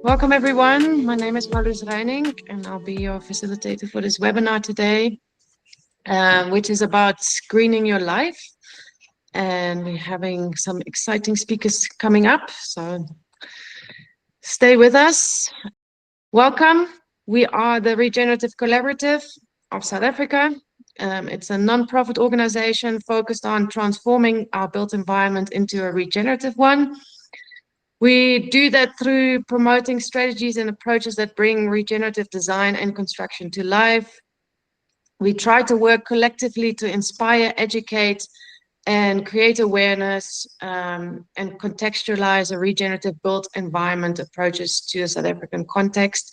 Welcome everyone. My name is Mulweli and I'll be your facilitator for this webinar today, which is about screening your life. And we're having some exciting speakers coming up, so stay with us. Welcome. We are the Regenerative Collaborative of South Africa. It's a non-profit organization focused on transforming our built environment into a regenerative one. We do that through promoting strategies and approaches that bring regenerative design and construction to life. We try to work collectively to inspire, educate, and create awareness and contextualize a regenerative built environment approaches to a South African context.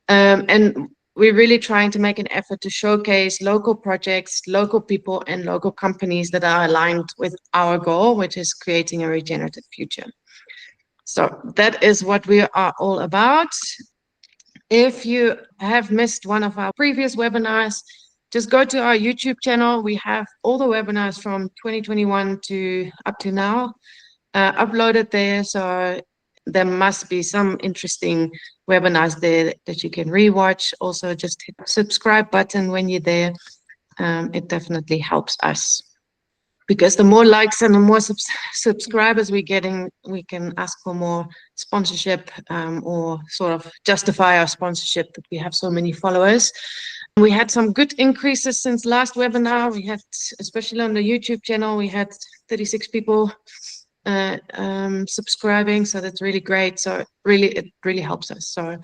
And we're really trying to make an effort to showcase local projects, local people, and local companies that are aligned with our goal, which is creating a regenerative future. So that is what we are all about. If you have missed one of our previous webinars, just go to our YouTube channel. We have all the webinars from 2021 to up to now uploaded there. So there must be some interesting webinars there that you can rewatch. Also, just hit the subscribe button when you're there. It definitely helps us, because the more likes and the more subscribers we're getting, we can ask for more sponsorship or sort of justify our sponsorship that we have so many followers. We had some good increases since last webinar. We had, especially on the YouTube channel, we had 36 people subscribing, so that's really great. So it really helps us. So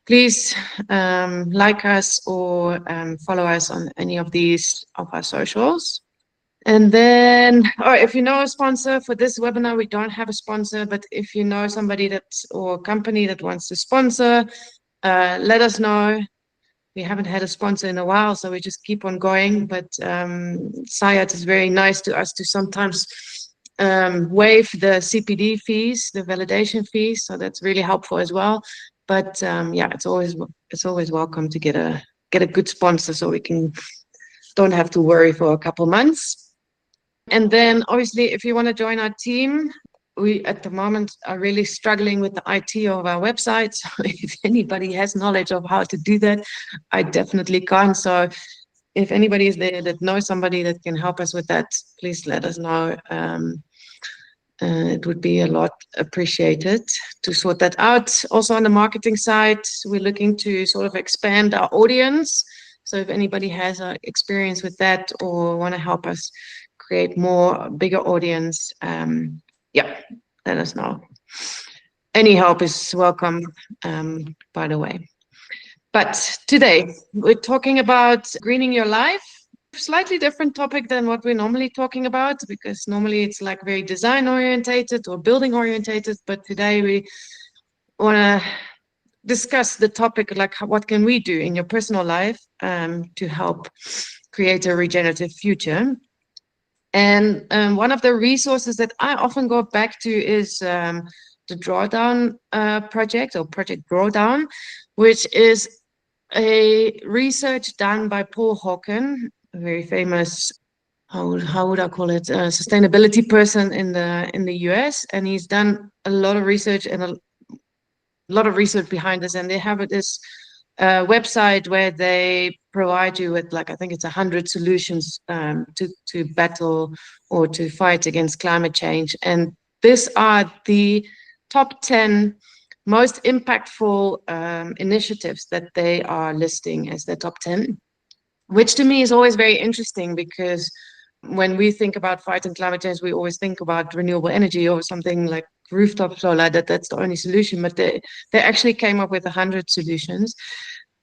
please like us or follow us on any of our socials. And then, if you know a sponsor for this webinar, we don't have a sponsor, but if you know somebody or a company that wants to sponsor, let us know. We haven't had a sponsor in a while, so we just keep on going. But SIAT is very nice to us to sometimes waive the CPD fees, the validation fees, so that's really helpful as well. But yeah, it's always welcome to get a good sponsor, so we don't have to worry for a couple months. And then obviously, if you want to join our team, we at the moment are really struggling with the IT of our website. So if anybody has knowledge of how to do that, I definitely can't. So if anybody is there that knows somebody that can help us with that, please let us know. It would be a lot appreciated to sort that out. Also on the marketing side, we're looking to sort of expand our audience. So if anybody has experience with that or want to help us create bigger audience, yeah, let us know. Any help is welcome, by the way. But today we're talking about greening your life. Slightly different topic than what we're normally talking about, because normally it's like very design orientated or building orientated. But today we want to discuss the topic, like what can we do in your personal life to help create a regenerative future. And one of the resources that I often go back to is the Drawdown project, or Project Drawdown, which is a research done by Paul Hawken, a very famous, how would I call it, sustainability person in the US. And he's done a lot of research and a lot of research behind this. And they have this website where they provide you with, like, I think it's 100 solutions to battle or to fight against climate change. And these are the top 10 most impactful initiatives that they are listing as their top 10, which to me is always very interesting, because when we think about fighting climate change, we always think about renewable energy or something like rooftop solar, that's the only solution. But they actually came up with 100 solutions.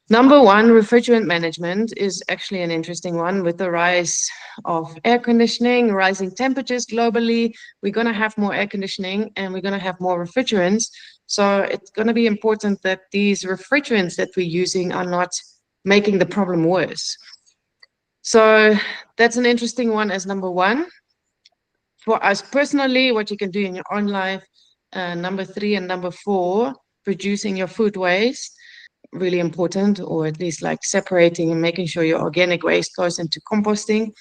Number one, refrigerant management is actually an interesting one. With the rise of air conditioning, rising temperatures globally, we're going to have more air conditioning and we're going to have more refrigerants. So it's going to be important that these refrigerants that we're using are not making the problem worse. So that's an interesting one as number one. For us personally, what you can do in your own life, number 3 and number 4, reducing your food waste. Really important, or at least like separating and making sure your organic waste goes into composting.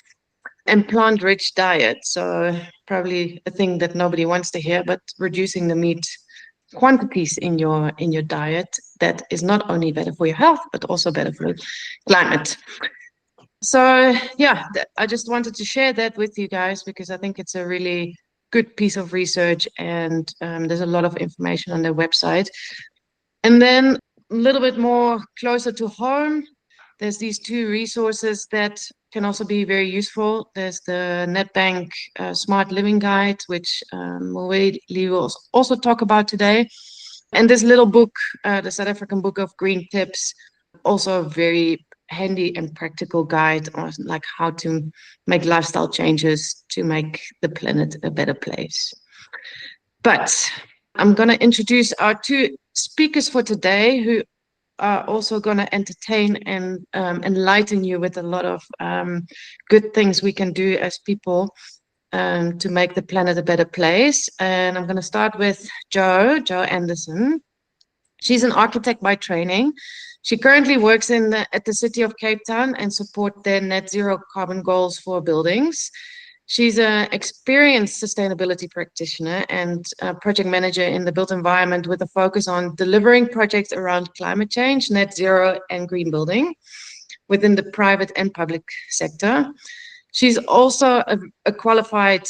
And plant-rich diet. So probably a thing that nobody wants to hear, but reducing the meat quantities in your diet that is not only better for your health but also better for climate. So yeah, I just wanted to share that with you guys because I think it's a really good piece of research, and there's a lot of information on their website. And then a little bit more closer to home, there's these two resources that can also be very useful. There's the Netbank Smart Living Guide, which Mulweli will also talk about today. And this little book, the South African Book of Green Tips, also a very handy and practical guide on like how to make lifestyle changes to make the planet a better place. But I'm going to introduce our two speakers for today, who are also going to entertain and enlighten you with a lot of good things we can do as people to make the planet a better place. And I'm going to start with Jo Anderson. She's an architect by training. She currently works at the City of Cape Town and support their net zero carbon goals for buildings. She's an experienced sustainability practitioner and project manager in the built environment with a focus on delivering projects around climate change, net zero, and green building within the private and public sector. She's also a qualified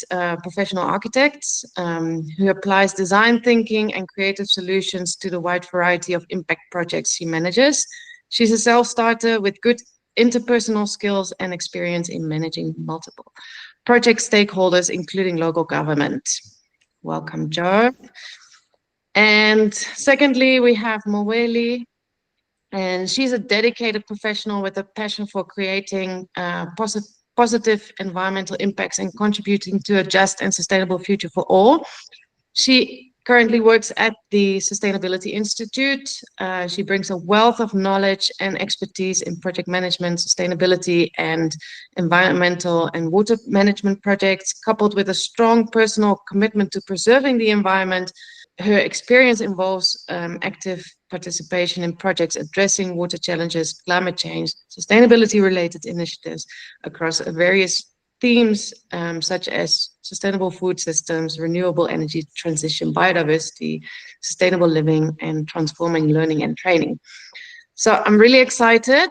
professional architect who applies design thinking and creative solutions to the wide variety of impact projects she manages. She's a self-starter with good interpersonal skills and experience in managing multiple project stakeholders, including local government. Welcome, Jo. And secondly, we have Mulweli, and she's a dedicated professional with a passion for creating positive environmental impacts and contributing to a just and sustainable future for all. She currently works at the Sustainability Institute. She brings a wealth of knowledge and expertise in project management, sustainability, and environmental and water management projects, coupled with a strong personal commitment to preserving the environment. Her experience involves active participation in projects addressing water challenges, climate change, sustainability-related initiatives across various themes such as sustainable food systems, renewable energy transition, biodiversity, sustainable living, and transforming learning and training. So I'm really excited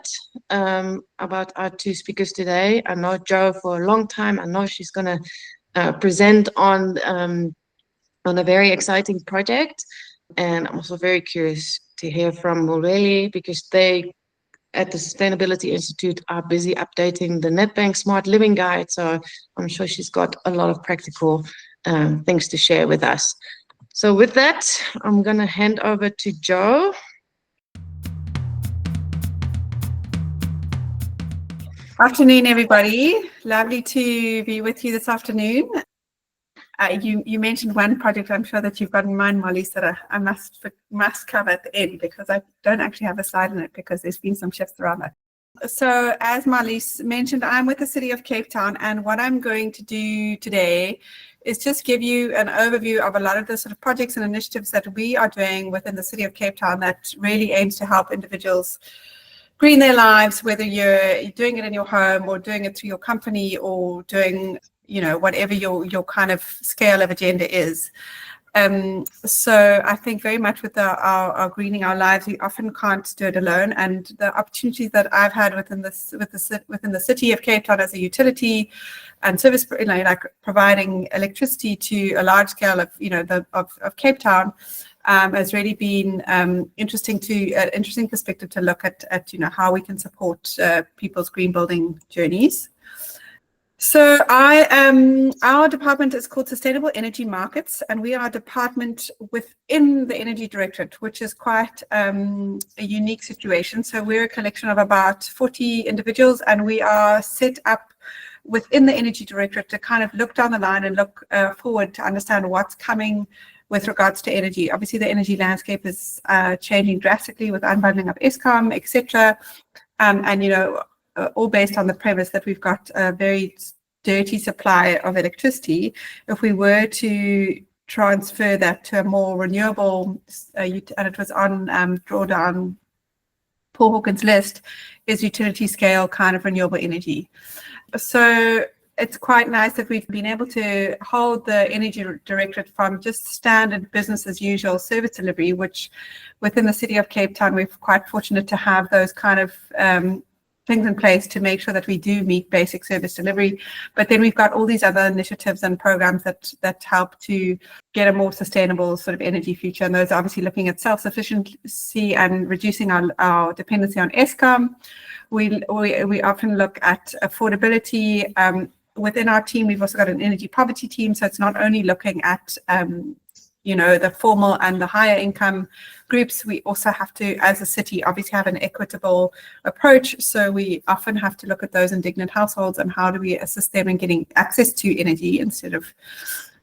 about our two speakers today. I know Jo for a long time. I know she's going to present on a very exciting project. And I'm also very curious to hear from Mulweli, because they at the Sustainability Institute are busy updating the Netbank Smart Living Guide. So I'm sure she's got a lot of practical things to share with us. So with that, I'm going to hand over to Jo. Afternoon, everybody. Lovely to be with you this afternoon. You mentioned one project I'm sure that you've got in mind, Molly, that I must cover at the end, because I don't actually have a slide in it because there's been some shifts around that. So as Molly mentioned, I'm with the City of Cape Town, and what I'm going to do today is just give you an overview of a lot of the sort of projects and initiatives that we are doing within the City of Cape Town that really aims to help individuals green their lives, whether you're doing it in your home or doing it through your company or doing, whatever your kind of scale of agenda is. So I think very much with our greening our lives, we often can't do it alone. And the opportunities that I've had within the City of Cape Town as a utility and service, like providing electricity to a large scale of Cape Town, has really been interesting perspective to look at how we can support people's green building journeys. So our department is called Sustainable Energy Markets, and we are a department within the Energy Directorate, which is quite a unique situation. So we're a collection of about 40 individuals, and we are set up within the Energy Directorate to kind of look down the line and look forward to understand what's coming with regards to energy. Obviously, the energy landscape is changing drastically with unbundling of Eskom, etc. All based on the premise that we've got a very dirty supply of electricity. If we were to transfer that to a more renewable, and it was on drawdown, Paul Hawkins' list, is utility scale kind of renewable energy. So it's quite nice that we've been able to hold the Energy Directorate from just standard business as usual service delivery, which within the city of Cape Town, we're quite fortunate to have those kind of things in place to make sure that we do meet basic service delivery. But then we've got all these other initiatives and programs that help to get a more sustainable sort of energy future. And those are obviously looking at self-sufficiency and reducing our dependency on Eskom. We often look at affordability. Within our team, we've also got an energy poverty team. So it's not only looking at the formal and the higher income groups. We also have to, as a city, obviously have an equitable approach. So we often have to look at those indignant households and how do we assist them in getting access to energy instead of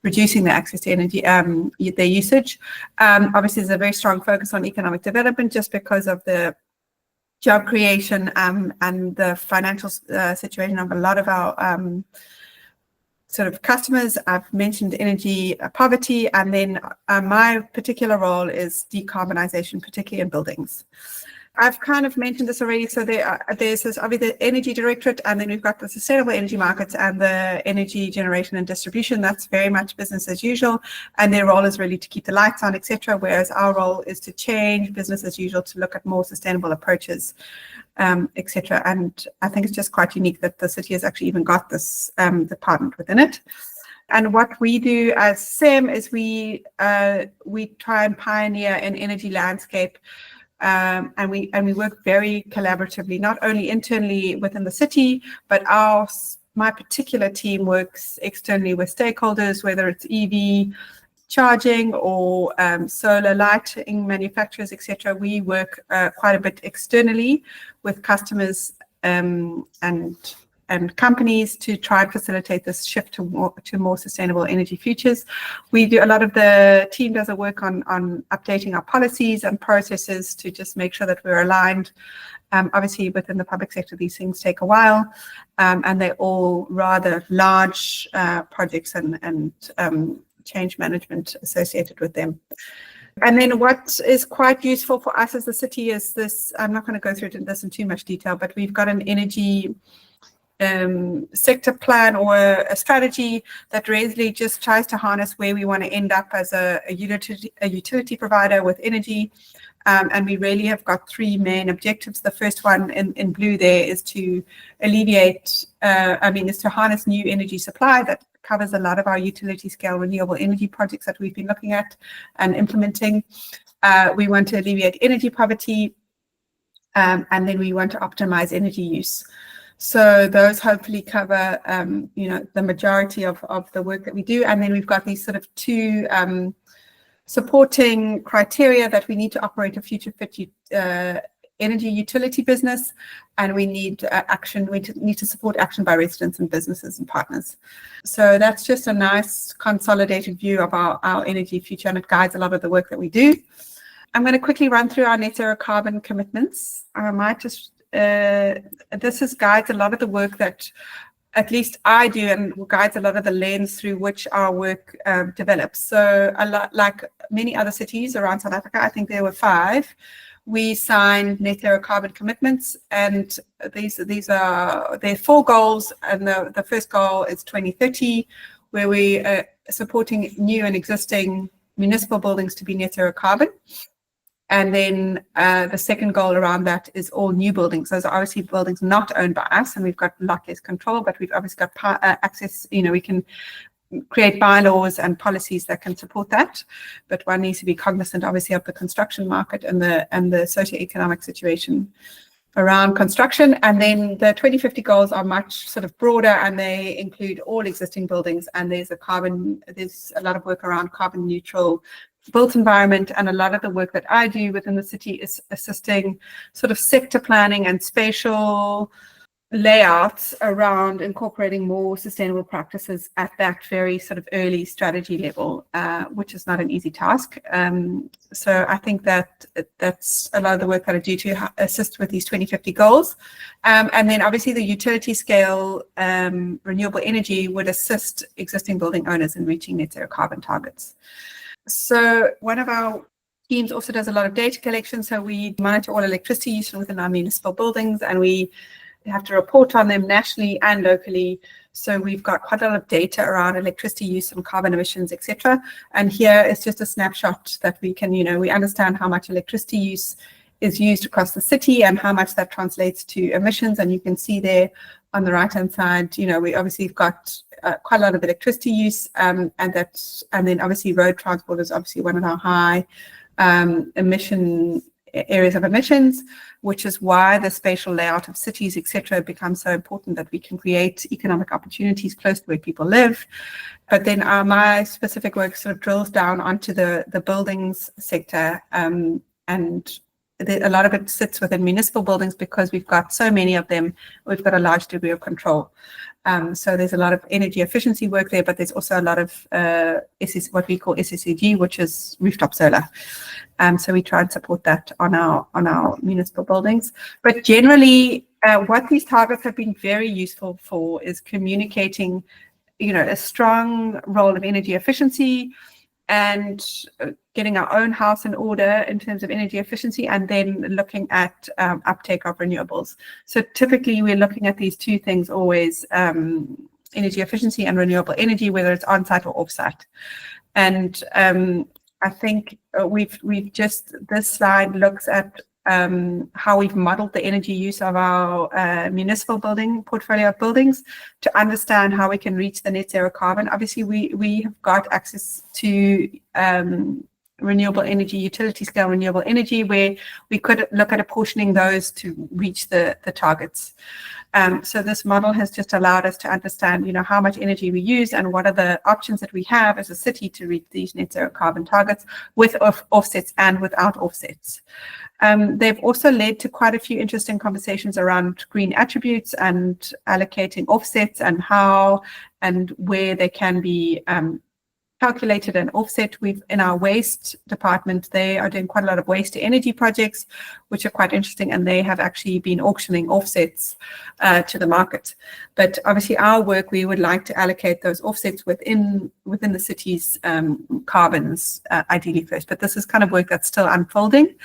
reducing the access to energy, their usage. Obviously, there's a very strong focus on economic development just because of the job creation and the financial situation of a lot of our sort of customers. I've mentioned energy poverty, and then my particular role is decarbonization, particularly in buildings. I've kind of mentioned this already. So there's this, obviously, the Energy Directorate, and then we've got the Sustainable Energy Markets and the Energy Generation and Distribution. That's very much business as usual, and their role is really to keep the lights on, etc. Whereas our role is to change business as usual to look at more sustainable approaches, etc. And I think it's just quite unique that the city has actually even got this department within it. And what we do as SEM is we try and pioneer an energy landscape. And we work very collaboratively, not only internally within the city, but my particular team works externally with stakeholders, whether it's EV charging or solar lighting manufacturers, etc. We work quite a bit externally with customers and companies to try and facilitate this shift to more sustainable energy futures. We do a lot of the team does a work on updating our policies and processes to just make sure that we're aligned. Obviously, within the public sector, these things take a while, and they're all rather large projects and change management associated with them. And then what is quite useful for us as a city is this, I'm not going to go through this in too much detail, but we've got an energy sector plan or a strategy that really just tries to harness where we want to end up as a utility provider with energy. And we really have got three main objectives. The first one in blue there is to alleviate, is to harness new energy supply that covers a lot of our utility scale renewable energy projects that we've been looking at and implementing. We want to alleviate energy poverty, and then we want to optimize energy use. So those hopefully cover, the majority of the work that we do. And then we've got these sort of two supporting criteria that we need to operate a future fit energy utility business, and we need action. We need to support action by residents and businesses and partners. So that's just a nice consolidated view of our energy future, and it guides a lot of the work that we do. I'm going to quickly run through our net zero carbon commitments. I might just this guides a lot of the work that at least I do, and guides a lot of the lens through which our work develops. So a lot like many other cities around South Africa, I think there were 5. We signed net zero carbon commitments, and these are their 4 goals. And the first goal is 2030, where we are supporting new and existing municipal buildings to be net zero carbon. And then the second goal around that is all new buildings. Those are obviously buildings not owned by us, and we've got a lot less control, but we've obviously got access, we can create bylaws and policies that can support that. But one needs to be cognizant, obviously, of the construction market and the socioeconomic situation around construction. And then the 2050 goals are much sort of broader, and they include all existing buildings. And there's a lot of work around carbon neutral built environment, and a lot of the work that I do within the city is assisting sort of sector planning and spatial layouts around incorporating more sustainable practices at that very sort of early strategy level, which is not an easy task. So I think that's a lot of the work that I do to assist with these 2050 goals. And then obviously the utility scale renewable energy would assist existing building owners in reaching net zero carbon targets. So one of our teams also does a lot of data collection. So we monitor all electricity use within our municipal buildings, and we They have to report on them nationally and locally. So we've got quite a lot of data around electricity use and carbon emissions, etc. And here is just a snapshot that we can, we understand how much electricity use is used across the city and how much that translates to emissions. And you can see there on the right-hand side, we obviously have got quite a lot of electricity use, and then obviously road transport is obviously one of our high emission areas of emissions, which is why the spatial layout of cities, etc., becomes so important, that we can create economic opportunities close to where people live. But then my specific work sort of drills down onto the buildings sector, and a lot of it sits within municipal buildings because we've got so many of them. We've got a large degree of control. So there's a lot of energy efficiency work there, but there's also a lot of what we call SSEG, which is rooftop solar. So we try and support that on our municipal buildings. But generally, what these targets have been very useful for is communicating, a strong role of energy efficiency and getting our own house in order in terms of energy efficiency, and then looking at uptake of renewables. So typically we're looking at these two things always, energy efficiency and renewable energy, whether it's on-site or off-site. And I think this slide looks at how we've modeled the energy use of our municipal building portfolio of buildings to understand how we can reach the net zero carbon. Obviously, we have got access to renewable energy, utility scale renewable energy, where we could look at apportioning those to reach the targets. So this model has just allowed us to understand, how much energy we use and what are the options that we have as a city to reach these net zero carbon targets with offsets and without offsets. They've also led to quite a few interesting conversations around green attributes and allocating offsets and how and where they can be calculated and offset. We've in our waste department, they are doing quite a lot of waste to energy projects, which are quite interesting, and they have actually been auctioning offsets to the market. But obviously our work, we would like to allocate those offsets within the city's carbons, ideally first, but this is kind of work that's still unfolding.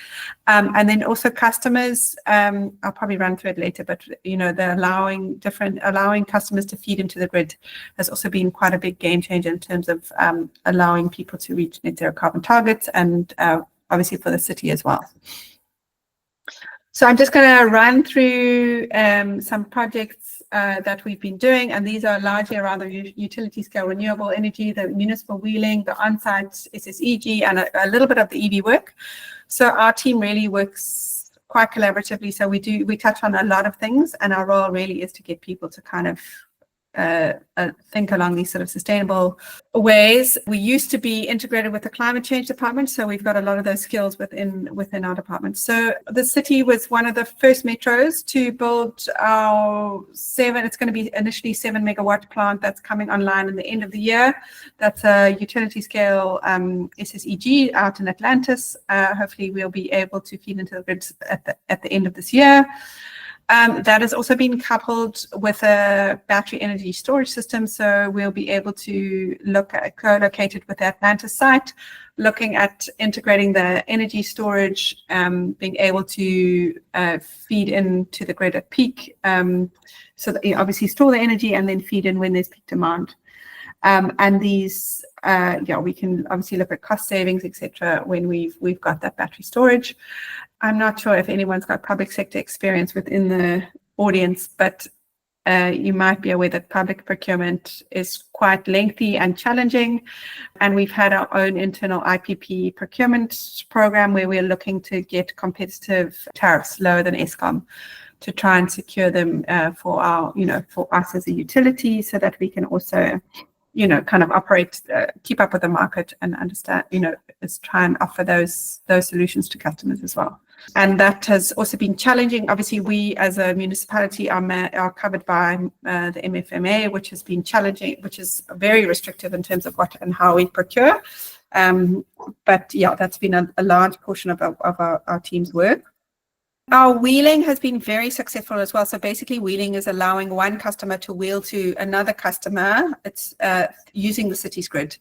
And then also customers, I'll probably run through it later, but they're allowing customers to feed into the grid has also been quite a big game changer in terms of allowing people to reach net zero carbon targets, and obviously for the city as well. So I'm just going to run through some projects that we've been doing, and these are largely around the utility scale renewable energy, the municipal wheeling, the on-site SSEG, and a little bit of the EV work. So our team really works quite collaboratively. So we touch on a lot of things, and our role really is to get people to kind of think along these sort of sustainable ways. We used to be integrated with the climate change department, so we've got a lot of those skills within our department. So the city was one of the first metros to build our it's going to be initially 7 megawatt plant that's coming online in the end of the year. That's a utility scale SSEG out in Atlantis. Hopefully we'll be able to feed into the grid at the end of this year. That has also been coupled with a battery energy storage system, so we'll be able to look at co-located with the Atlantis site, looking at integrating the energy storage, being able to feed into the grid at peak, so that you obviously store the energy and then feed in when there's peak demand. And these, we can obviously look at cost savings, etc., when we've got that battery storage. I'm not sure if anyone's got public sector experience within the audience, but you might be aware that public procurement is quite lengthy and challenging. And we've had our own internal IPP procurement program where we're looking to get competitive tariffs lower than Eskom to try and secure them for us as a utility, so that we can also kind of operate, keep up with the market and understand, is try and offer those solutions to customers as well. And that has also been challenging. Obviously, we as a municipality are covered by the MFMA, which has been challenging, which is very restrictive in terms of what and how we procure. But yeah, that's been a large portion of our team's work. Our wheeling has been very successful as well. So basically wheeling is allowing one customer to wheel to another customer. It's using the city's grid.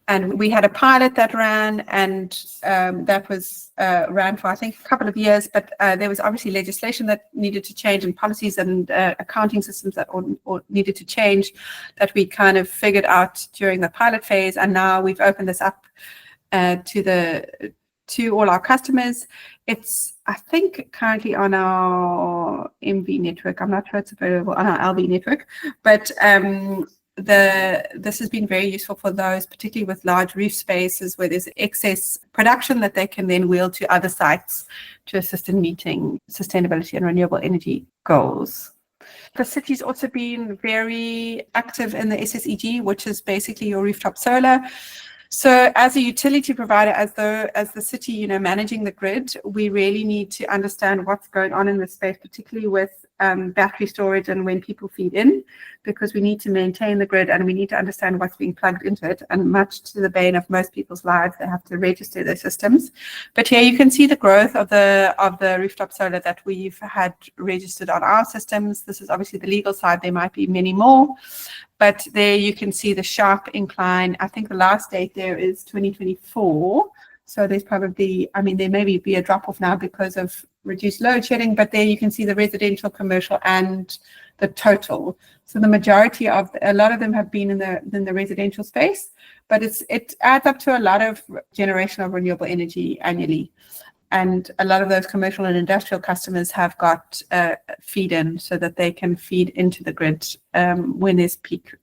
And we had a pilot that ran, and that was ran for, I think, a couple of years. But there was obviously legislation that needed to change, and policies and accounting systems that or needed to change, that we kind of figured out during the pilot phase. And now we've opened this up to all our customers. It's, I think, currently on our MV network. I'm not sure it's available on our LV network, but this has been very useful for those, particularly with large roof spaces where there's excess production, that they can then wheel to other sites to assist in meeting sustainability and renewable energy goals. The city's also been very active in the SSEG, which is basically your rooftop solar. So as a utility provider, as the city, managing the grid, we really need to understand what's going on in this space, particularly with battery storage and when people feed in, because we need to maintain the grid and we need to understand what's being plugged into it. And much to the bane of most people's lives, they have to register their systems. But here you can see the growth of the rooftop solar that we've had registered on our systems. This is obviously the legal side. There might be many more. But there you can see the sharp incline. I think the last date there is 2024. So there's probably, there may be a drop off now because of reduced load shedding, but there you can see the residential, commercial, and the total. So the majority of, a lot of them have been in the residential space, but it adds up to a lot of generation of renewable energy annually. And a lot of those commercial and industrial customers have got feed in, so that they can feed into the grid when there's peak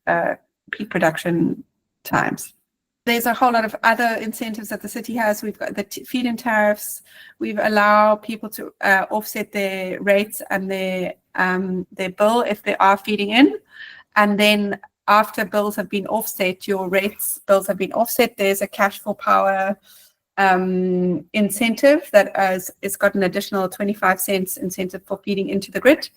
production times. There's a whole lot of other incentives that the city has. We've got the feed-in tariffs. We've allowed people to offset their rates and their bill if they are feeding in. And then after bills have been offset, bills have been offset, there's a cash for power incentive that it's got an additional 25 cents incentive for feeding into the grid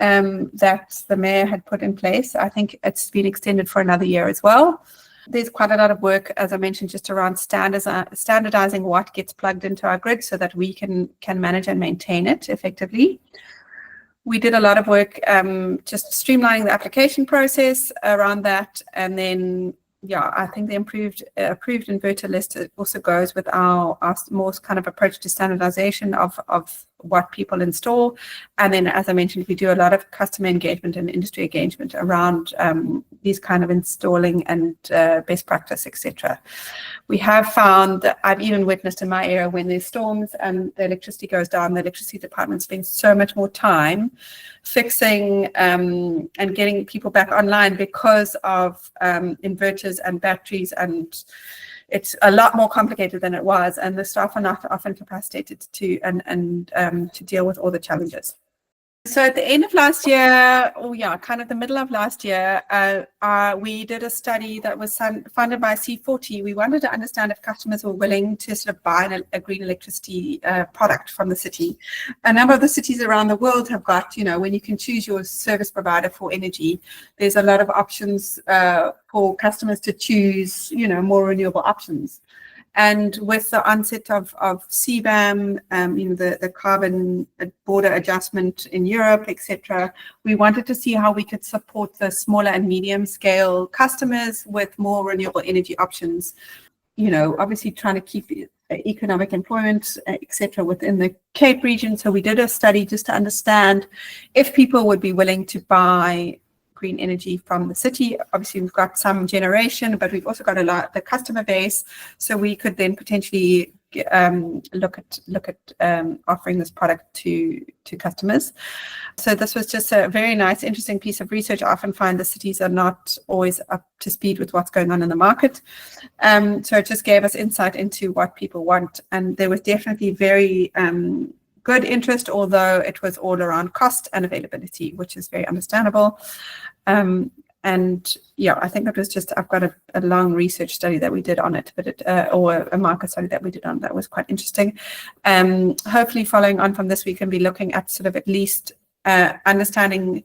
that the mayor had put in place. I think it's been extended for another year as well. There's quite a lot of work, as I mentioned, just around standardizing what gets plugged into our grid so that we can manage and maintain it effectively. We did a lot of work just streamlining the application process around that. And then, I think the approved inverter list also goes with our more kind of approach to standardization of what people install. And then, as I mentioned, we do a lot of customer engagement and industry engagement around these kind of installing and best practice, etc. We have found that I've even witnessed in my area when there's storms and the electricity goes down, the electricity department spends so much more time fixing and getting people back online because of inverters and batteries, and it's a lot more complicated than it was, and the staff are not often capacitated to to deal with all the challenges. So at the end of last year, kind of the middle of last year, we did a study that was funded by C40. We wanted to understand if customers were willing to sort of buy a green electricity product from the city. A number of the cities around the world have got, when you can choose your service provider for energy, there's a lot of options for customers to choose, more renewable options. And with the onset of CBAM, the carbon border adjustment in Europe, etc., we wanted to see how we could support the smaller and medium scale customers with more renewable energy options. Obviously trying to keep economic employment, etc., within the Cape region. So we did a study just to understand if people would be willing to buy green energy from the city. Obviously, we've got some generation, but we've also got the customer base, so we could then potentially look at offering this product to customers. So this was just a very nice, interesting piece of research. I often find the cities are not always up to speed with what's going on in the market. So it just gave us insight into what people want, and there was definitely very good interest, although it was all around cost and availability, which is very understandable. And I think it was just, I've got a long research study that we did on it, but or a market study that we did on that was quite interesting. Hopefully following on from this, we can be looking at sort of at least understanding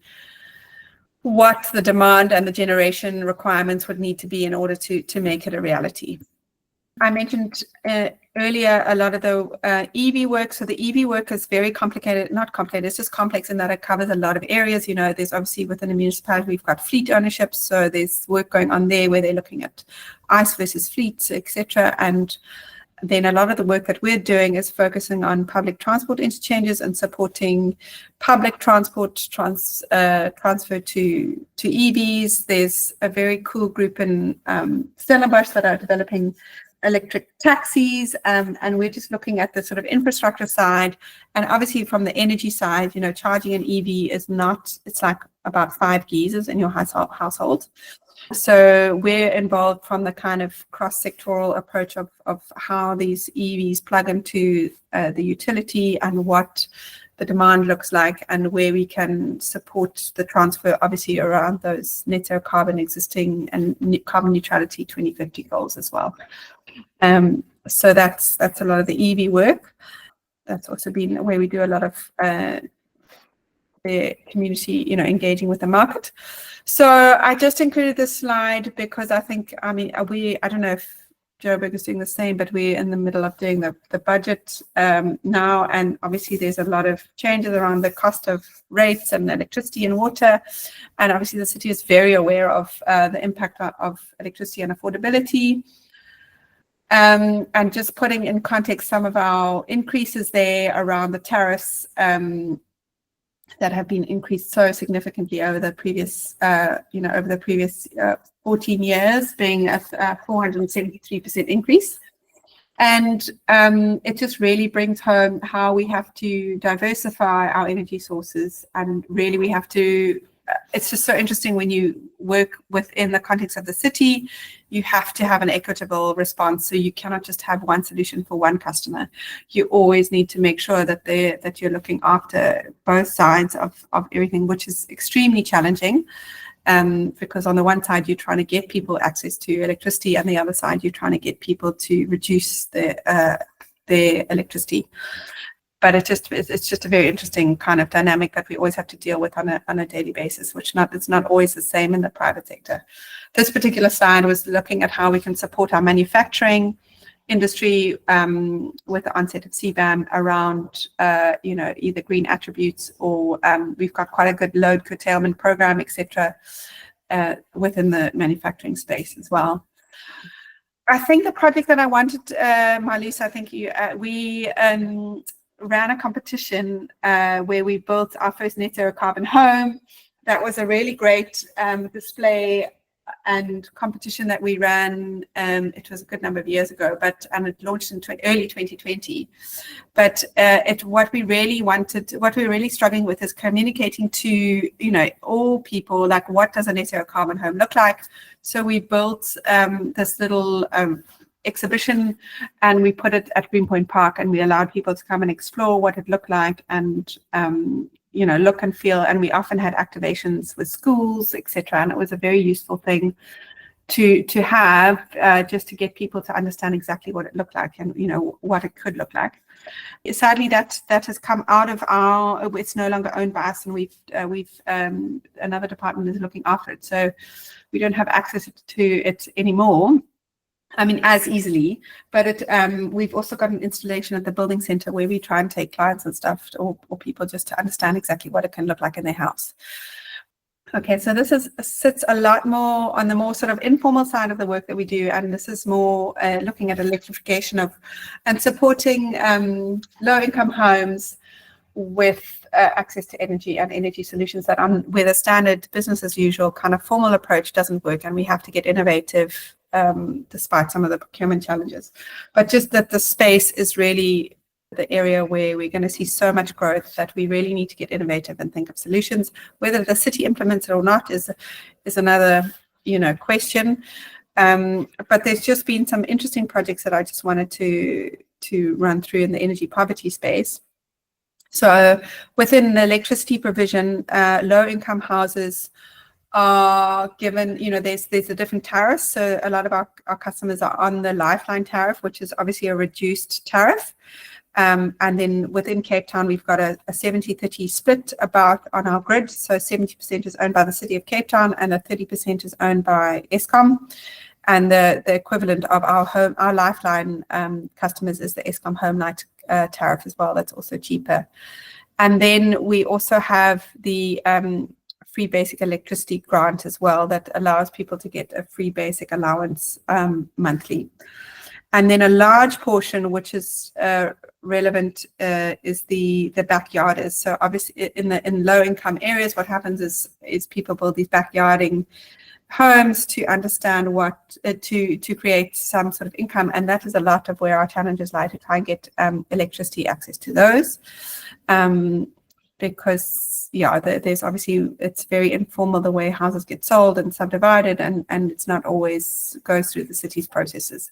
what the demand and the generation requirements would need to be in order to make it a reality. I mentioned earlier, a lot of the EV work. So the EV work is very complicated, not complicated, it's just complex in that it covers a lot of areas. You know, there's obviously within a municipality, we've got fleet ownership. So there's work going on there where they're looking at ICE versus fleets, etc. And then a lot of the work that we're doing is focusing on public transport interchanges and supporting public transport transfer to EVs. There's a very cool group in Stellenbosch that are developing electric taxis, and we're just looking at the sort of infrastructure side. And obviously from the energy side, you know, charging an EV is not, it's like about 5 geysers in your household. So we're involved from the kind of cross-sectoral approach of how these EVs plug into the utility and what the demand looks like, and where we can support the transfer, obviously, around those net zero carbon existing and carbon neutrality 2050 goals as well. So that's a lot of the EV work. That's also been where we do a lot of the community, you know, engaging with the market. So I just included this slide because I think, I mean, I don't know if Joburg is doing the same, but we're in the middle of doing the budget now, and obviously there's a lot of changes around the cost of rates and electricity and water, and obviously the city is very aware of the impact of electricity and affordability. And just putting in context some of our increases there around the tariffs that have been increased so significantly over the previous, 14 years, being a 473% increase. And it just really brings home how we have to diversify our energy sources, and really we have to, it's just so interesting when you work within the context of the city, you have to have an equitable response. So you cannot just have one solution for one customer. You always need to make sure that you're looking after both sides of everything, which is extremely challenging. Because on the one side, you're trying to get people access to electricity, and the other side, you're trying to get people to reduce their electricity. But it's just a very interesting kind of dynamic that we always have to deal with on a daily basis, which it's not always the same in the private sector. This particular slide was looking at how we can support our manufacturing industry with the onset of CBAM around either green attributes or we've got quite a good load curtailment program, etc., within the manufacturing space as well. I think the project that I wanted, Marlies, I think we ran a competition where we built our first net zero carbon home. That was a really great display and competition that we ran. It was a good number of years ago, and it launched in early 2020. But what we're really struggling with is communicating to all people, like, what does a net zero carbon home look like? So we built this little exhibition, and we put it at Greenpoint Park, and we allowed people to come and explore what it looked like, and look and feel. And we often had activations with schools, etc. And it was a very useful thing to have, just to get people to understand exactly what it looked like and what it could look like. Sadly, that has come out of it's no longer owned by us, and we've another department is looking after it, so we don't have access to it anymore. I mean, as easily, but we've also got an installation at the building center where we try and take clients and stuff, or people, just to understand exactly what it can look like in their house. Okay, so this sits a lot more on the more sort of informal side of the work that we do, and this is more looking at electrification and supporting low-income homes with access to energy and energy solutions that where the standard business as usual kind of formal approach doesn't work, and we have to get innovative despite some of the procurement challenges. But just that the space is really the area where we're going to see so much growth that we really need to get innovative and think of solutions. Whether the city implements it or not is another question. But there's just been some interesting projects that I just wanted to run through in the energy poverty space. So within the electricity provision, low-income houses are given, there's a different tariff. So a lot of our customers are on the Lifeline tariff, which is obviously a reduced tariff. And then within Cape Town, we've got a 70-30 split about on our grid. So 70% is owned by the City of Cape Town, and the 30% is owned by Eskom. And the equivalent of our Lifeline customers is the Eskom Home Light tariff as well. That's also cheaper. And then we also have the free basic electricity grant as well, that allows people to get a free basic allowance monthly. And then a large portion, which is relevant, is the backyarders. So obviously in low income areas, what happens is people build these backyarding homes to understand what to create some sort of income, and that is a lot of where our challenges lie, to try and get electricity access to those, because there's obviously, it's very informal the way houses get sold and subdivided, and it's not always goes through the city's processes.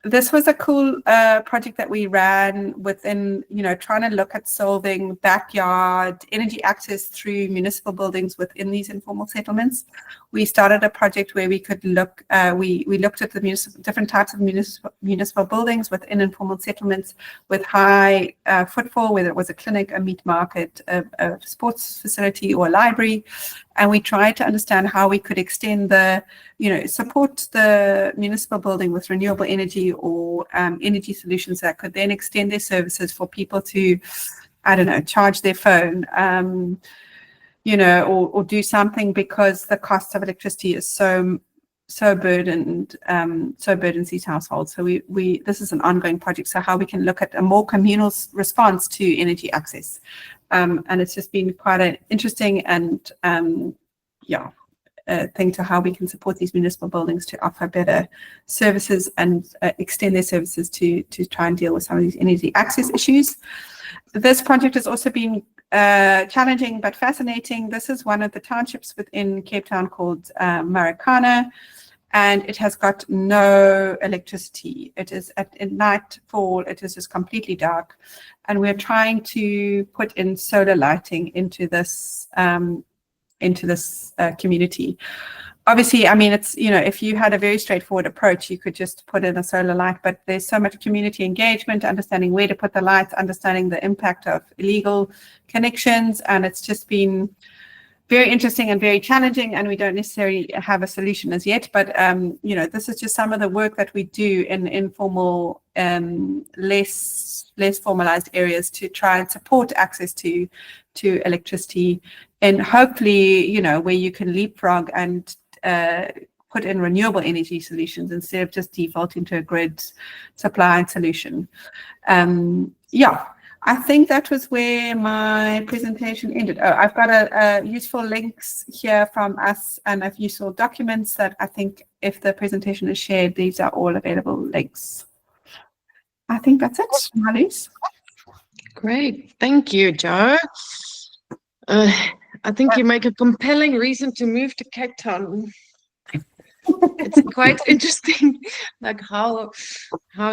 This was a cool project that we ran within, trying to look at solving backyard energy access through municipal buildings within these informal settlements. We started a project where we could look, we looked at the different types of municipal buildings within informal settlements with high footfall, whether it was a clinic, a meat market, a sports facility, or a library. And we tried to understand how we could extend support the municipal building with renewable energy or energy solutions that could then extend their services for people to, charge their phone, or do something, because the cost of electricity is so burdens these households. So this is an ongoing project. So how we can look at a more communal response to energy access. And it's just been quite an interesting and thing to how we can support these municipal buildings to offer better services and extend their services to try and deal with some of these energy access issues. This project has also been challenging but fascinating. This is one of the townships within Cape Town called Marikana, and it has got no electricity. It is at nightfall, it is just completely dark, and we're trying to put in solar lighting into this community. Obviously, it's, if you had a very straightforward approach, you could just put in a solar light, but there's so much community engagement, understanding where to put the lights, understanding the impact of illegal connections, and it's just been very interesting and very challenging, and we don't necessarily have a solution as yet, but this is just some of the work that we do in informal, less formalized areas to try and support access to electricity, and hopefully, where you can leapfrog and put in renewable energy solutions instead of just defaulting to a grid supply and solution. I think that was where my presentation ended. Oh, I've got a useful links here from us and a useful documents that I think if the presentation is shared, these are all available links. I think that's it, Marlies. Great. Thank you, Jo. I think you make a compelling reason to move to Cape Town. It's quite interesting, like how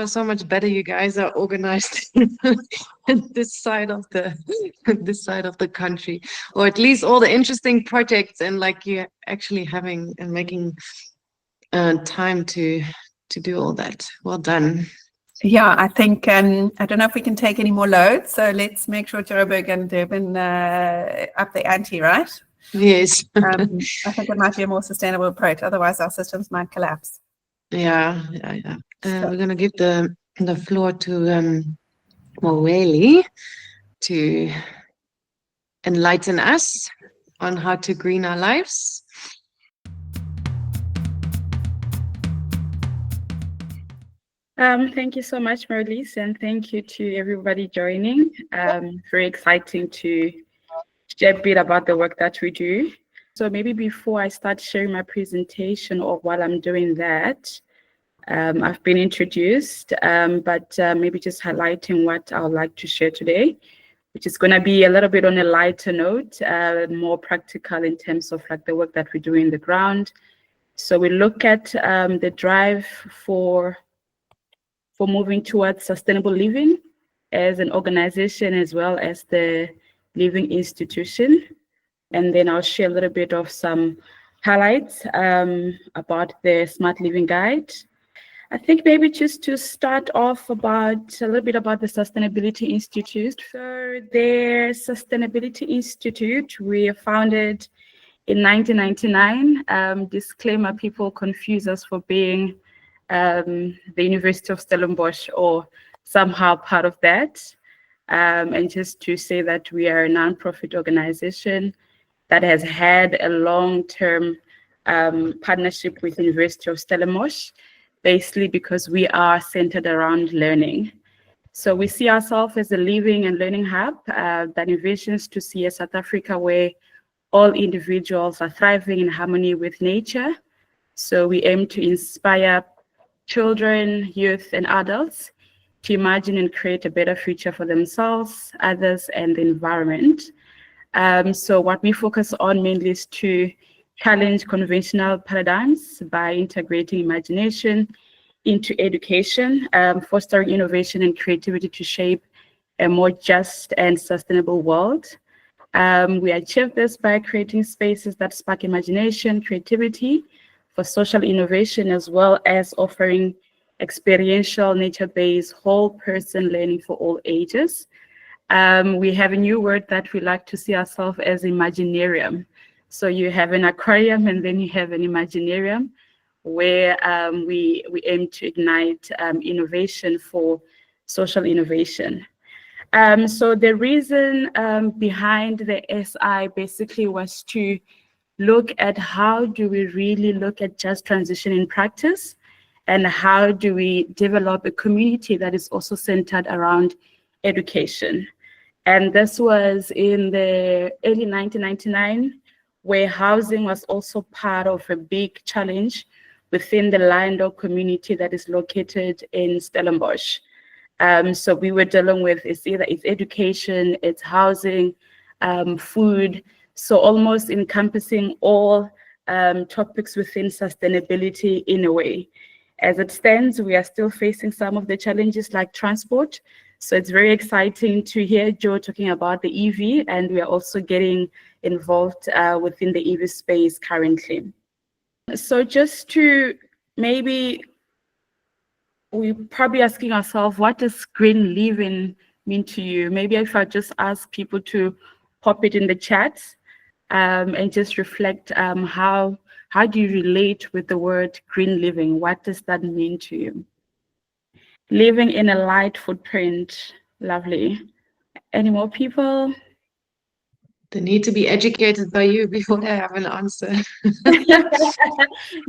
so much better you guys are organized in this side of the country, or at least all the interesting projects, and like you actually having and making time to do all that. Well done. Yeah, I think I don't know if we can take any more loads, so let's make sure Joburg and Durban up the ante, right? Yes. I think it might be a more sustainable approach. Otherwise, our systems might collapse. Yeah. We're going to give the floor to Mulweli to enlighten us on how to green our lives. Thank you so much, Marlies, and thank you to everybody joining. Very exciting to share a bit about the work that we do. So maybe before I start sharing my presentation, or while I'm doing that, I've been introduced, but maybe just highlighting what I would like to share today, which is going to be a little bit on a lighter note, more practical in terms of like the work that we do in the ground. So we look at the drive for moving towards sustainable living as an organization, as well as the living institution. And then I'll share a little bit of some highlights about the Smart Living Guide. I think maybe just to start off a little bit about the Sustainability Institute. So the Sustainability Institute, we founded in 1999. Disclaimer, people confuse us for being the University of Stellenbosch or somehow part of that. And just to say that we are a non-profit organization that has had a long-term partnership with University of Stellenbosch, basically because we are centered around learning. So we see ourselves as a living and learning hub that envisions to see a South Africa where all individuals are thriving in harmony with nature. So we aim to inspire children, youth, and adults to imagine and create a better future for themselves, others, and the environment. So what we focus on mainly is to challenge conventional paradigms by integrating imagination into education, fostering innovation and creativity to shape a more just and sustainable world. We achieve this by creating spaces that spark imagination, creativity for social innovation, as well as offering experiential, nature-based, whole-person learning for all ages. We have a new word that we like to see ourselves as Imaginarium. So you have an aquarium and then you have an Imaginarium, where we aim to ignite innovation for social innovation. So the reason behind the SI basically was to look at how do we really look at just transition in practice, and how do we develop a community that is also centered around education. And this was in the early 1999, where housing was also part of a big challenge within the Lion community that is located in Stellenbosch. So we were dealing with it's education, it's housing, food, so almost encompassing all topics within sustainability in a way. As it stands, we are still facing some of the challenges like transport. So it's very exciting to hear Joe talking about the EV, and we are also getting involved within the EV space currently. So just to maybe, we're probably asking ourselves, what does green living mean to you? Maybe if I just ask people to pop it in the chat and just reflect, how do you relate with the word green living? What does that mean to you? Living in a light footprint, lovely. Any more people? They need to be educated by you before they have an answer.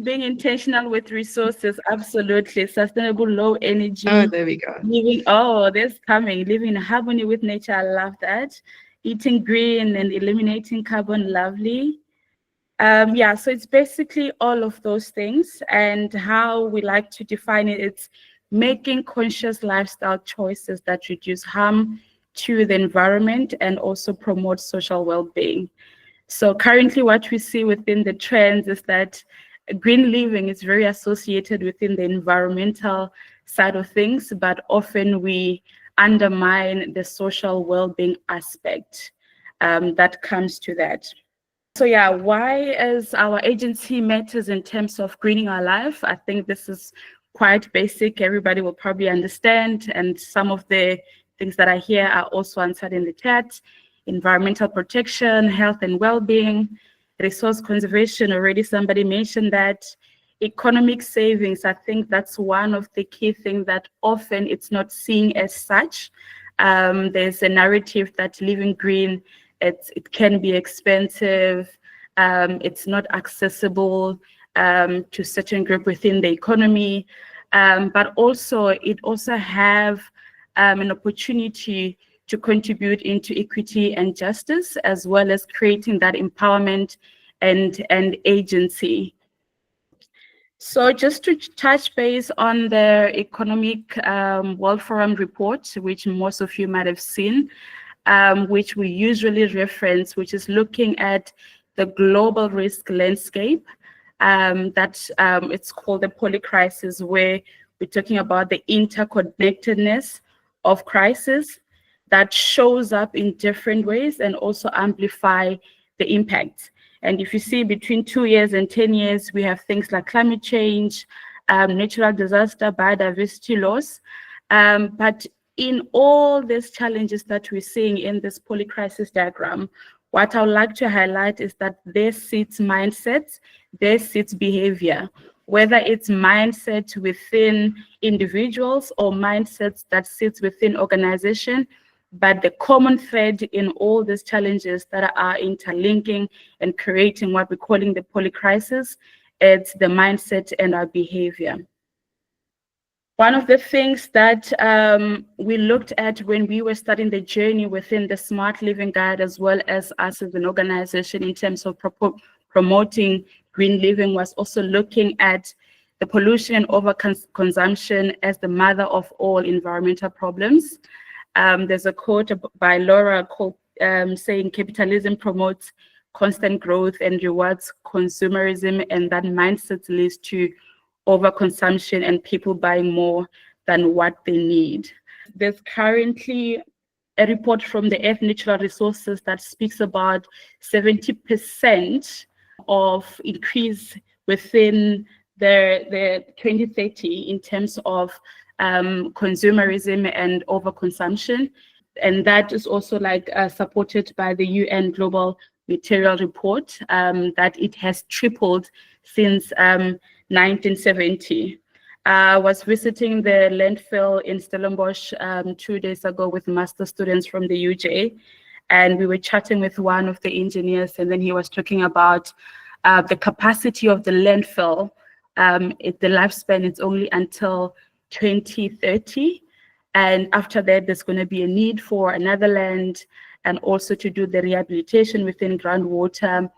Being intentional with resources, absolutely. Sustainable, low energy. Oh, there we go. Living, oh, there's coming. Living in harmony with nature, I love that. Eating green and eliminating carbon, lovely. Yeah, so it's basically all of those things, and how we like to define it, it's making conscious lifestyle choices that reduce harm to the environment and also promote social well-being. So currently what we see within the trends is that green living is very associated within the environmental side of things, but often we undermine the social well-being aspect that comes to that. So yeah, why is our agency matters in terms of greening our life? I think this is quite basic. Everybody will probably understand, and some of the things that I hear are also answered in the chat. Environmental protection, health and well-being, resource conservation, already somebody mentioned that. Economic savings, I think that's one of the key things that often it's not seen as such. There's a narrative that living green, it can be expensive, it's not accessible to certain group within the economy, but also it also have an opportunity to contribute into equity and justice, as well as creating that empowerment and agency. So just to touch base on the Economic World Forum report, which most of you might have seen, which we usually reference, which is looking at the global risk landscape, it's called the polycrisis, where we're talking about the interconnectedness of crisis that shows up in different ways and also amplify the impact. And if you see between 2 years and 10 years, we have things like climate change, natural disaster, biodiversity loss. But in all these challenges that we're seeing in this polycrisis diagram, What I would like to highlight is that there sits mindsets, there sits behavior, whether it's mindset within individuals or mindsets that sits within organization. But the common thread in all these challenges that are interlinking and creating what we're calling the polycrisis, it's the mindset and our behavior. One of the things that we looked at when we were starting the journey within the Smart Living Guide, as well as us as an organization in terms of promoting green living, was also looking at the pollution and overconsumption as the mother of all environmental problems. There's a quote by Laura called, saying capitalism promotes constant growth and rewards consumerism, and that mindset leads to overconsumption and people buying more than what they need. There's currently a report from the Earth Natural Resources that speaks about 70% of increase within the 2030 in terms of consumerism and overconsumption. And that is also supported by the UN Global Material Report, that it has tripled since 1970. I was visiting the landfill in Stellenbosch 2 days ago with master students from the UJ, and we were chatting with one of the engineers, and then he was talking about the capacity of the landfill. The lifespan is only until 2030, and after that there's going to be a need for another land, and also to do the rehabilitation within groundwater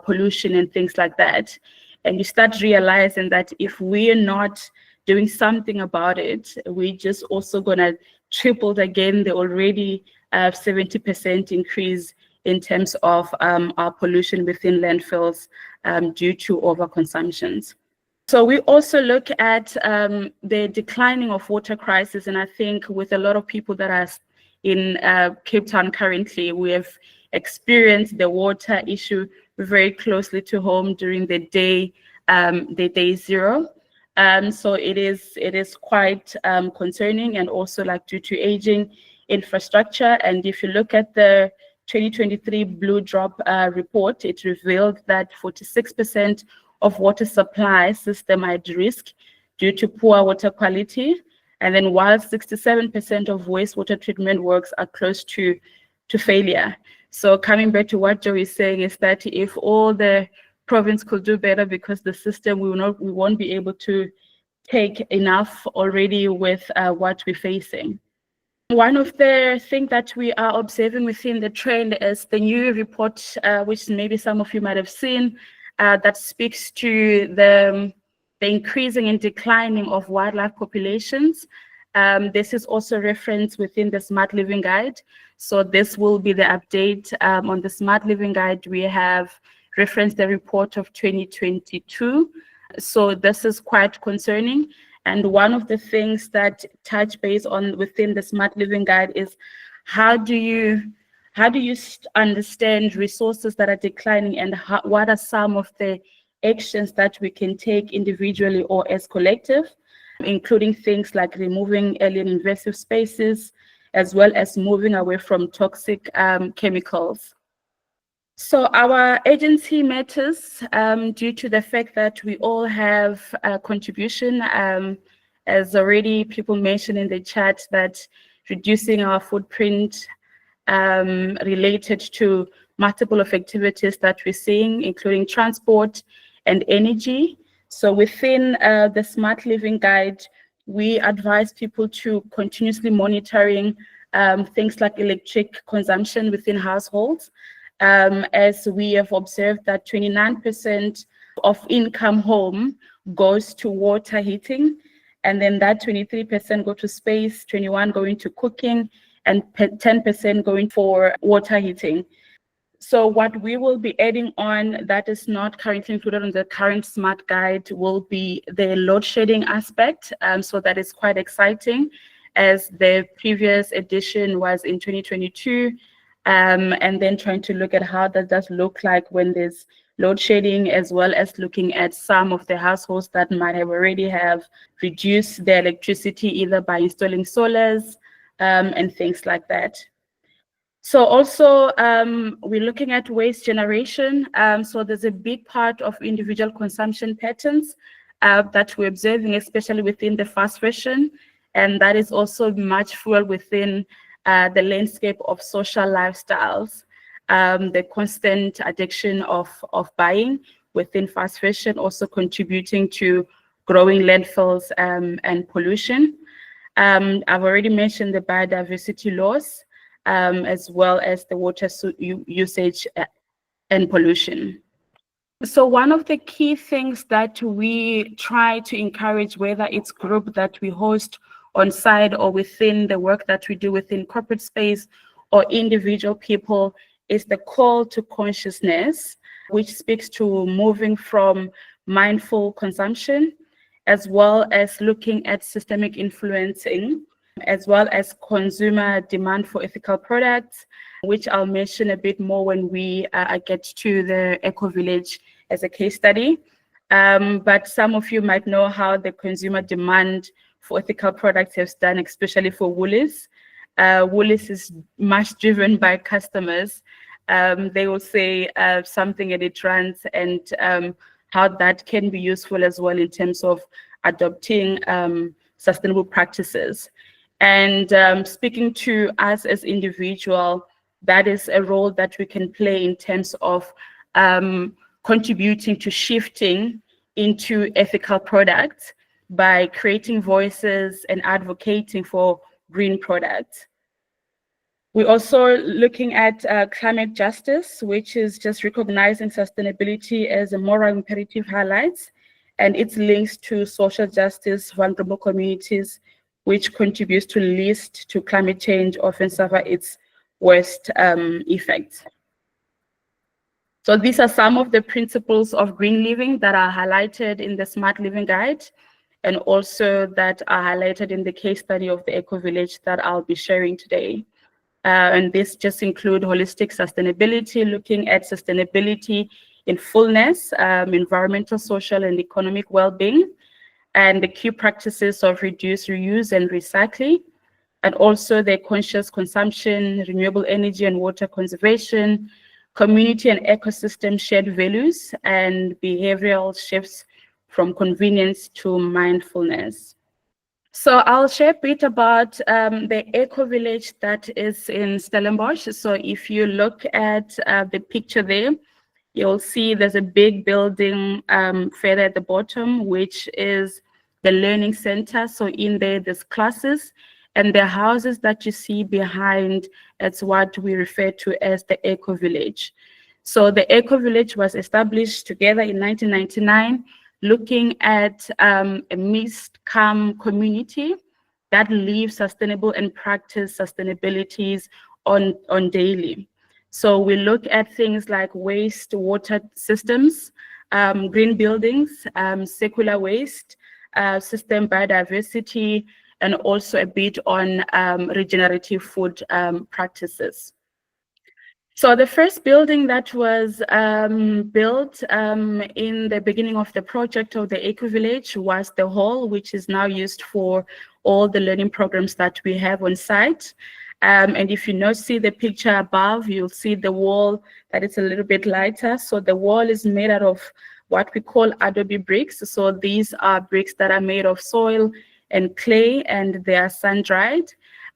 pollution and things like that. And you start realizing that if we're not doing something about it, we're just also gonna triple again the already 70% increase in terms of our pollution within landfills due to overconsumptions. So we also look at the declining of water crisis, and I think with a lot of people that are in Cape Town currently, we have experienced the water issue very closely to home during the day zero. So it is quite concerning, and also due to aging infrastructure. And if you look at the 2023 Blue Drop report, it revealed that 46% of water supply system are at risk due to poor water quality. And then while 67% of wastewater treatment works are close to failure. So coming back to what Joe is saying is that if all the province could do better, because the system we won't be able to take enough already with what we're facing. One of the things that we are observing within the trend is the new report, which maybe some of you might have seen, that speaks to the increasing and declining of wildlife populations. This is also referenced within the Smart Living Guide. So this will be the update on the Smart Living Guide. We have referenced the report of 2022. So this is quite concerning. And one of the things that touch base on within the Smart Living Guide is how do you understand resources that are declining, and what are some of the actions that we can take individually or as collective, including things like removing alien invasive species, as well as moving away from toxic chemicals. So our agency matters due to the fact that we all have a contribution, as already people mentioned in the chat, that reducing our footprint related to multiple of activities that we're seeing, including transport and energy. So within the Smart Living Guide, we advise people to continuously monitoring things like electric consumption within households, as we have observed that 29% of income home goes to water heating, and then that 23% go to space, 21% going to cooking, and 10% going for water heating. So what we will be adding on that is not currently included in the current Smart Guide will be the load shedding aspect. So that is quite exciting, as the previous edition was in 2022, and then trying to look at how that does look like when there's load shedding, as well as looking at some of the households that might have already have reduced their electricity either by installing solars and things like that. So also, we're looking at waste generation. So there's a big part of individual consumption patterns that we're observing, especially within the fast fashion. And that is also much fuel within the landscape of social lifestyles. The constant addiction of buying within fast fashion also contributing to growing landfills and pollution. I've already mentioned the biodiversity loss, as well as the water usage and pollution. So one of the key things that we try to encourage, whether it's group that we host on site or within the work that we do within corporate space or individual people, is the call to consciousness, which speaks to moving from mindful consumption, as well as looking at systemic influencing, as well as consumer demand for ethical products, which I'll mention a bit more when we get to the EcoVillage as a case study. But some of you might know how the consumer demand for ethical products has done, especially for Woolies. Woolies is much driven by customers. They will say something and it runs, and how that can be useful as well in terms of adopting sustainable practices. And speaking to us as individuals, that is a role that we can play in terms of contributing to shifting into ethical products by creating voices and advocating for green products. We're also looking at climate justice, which is just recognizing sustainability as a moral imperative highlights, and its links to social justice, vulnerable communities, which contributes to least to climate change, often suffer its worst effects. So these are some of the principles of green living that are highlighted in the Smart Living Guide, and also that are highlighted in the case study of the EcoVillage that I'll be sharing today. And this just include holistic sustainability, looking at sustainability in fullness, environmental, social, and economic well-being, and the key practices of reduce, reuse, and recycling, and also the conscious consumption, renewable energy and water conservation, community and ecosystem shared values, and behavioral shifts from convenience to mindfulness. So I'll share a bit about the EcoVillage that is in Stellenbosch. So if you look at the picture there, you'll see there's a big building further at the bottom, which is the learning center. So in there, there's classes, and the houses that you see behind, it's what we refer to as the EcoVillage. So the EcoVillage was established together in 1999, looking at a mixed calm community that lives sustainable and practice sustainabilities on daily. So we look at things like waste water systems, green buildings, circular waste, system biodiversity, and also a bit on regenerative food practices. So the first building that was built in the beginning of the project of the EcoVillage was the hall, which is now used for all the learning programs that we have on site. And if you now see the picture above, you'll see the wall that is a little bit lighter. So the wall is made out of what we call adobe bricks. So these are bricks that are made of soil and clay, and they are sun-dried.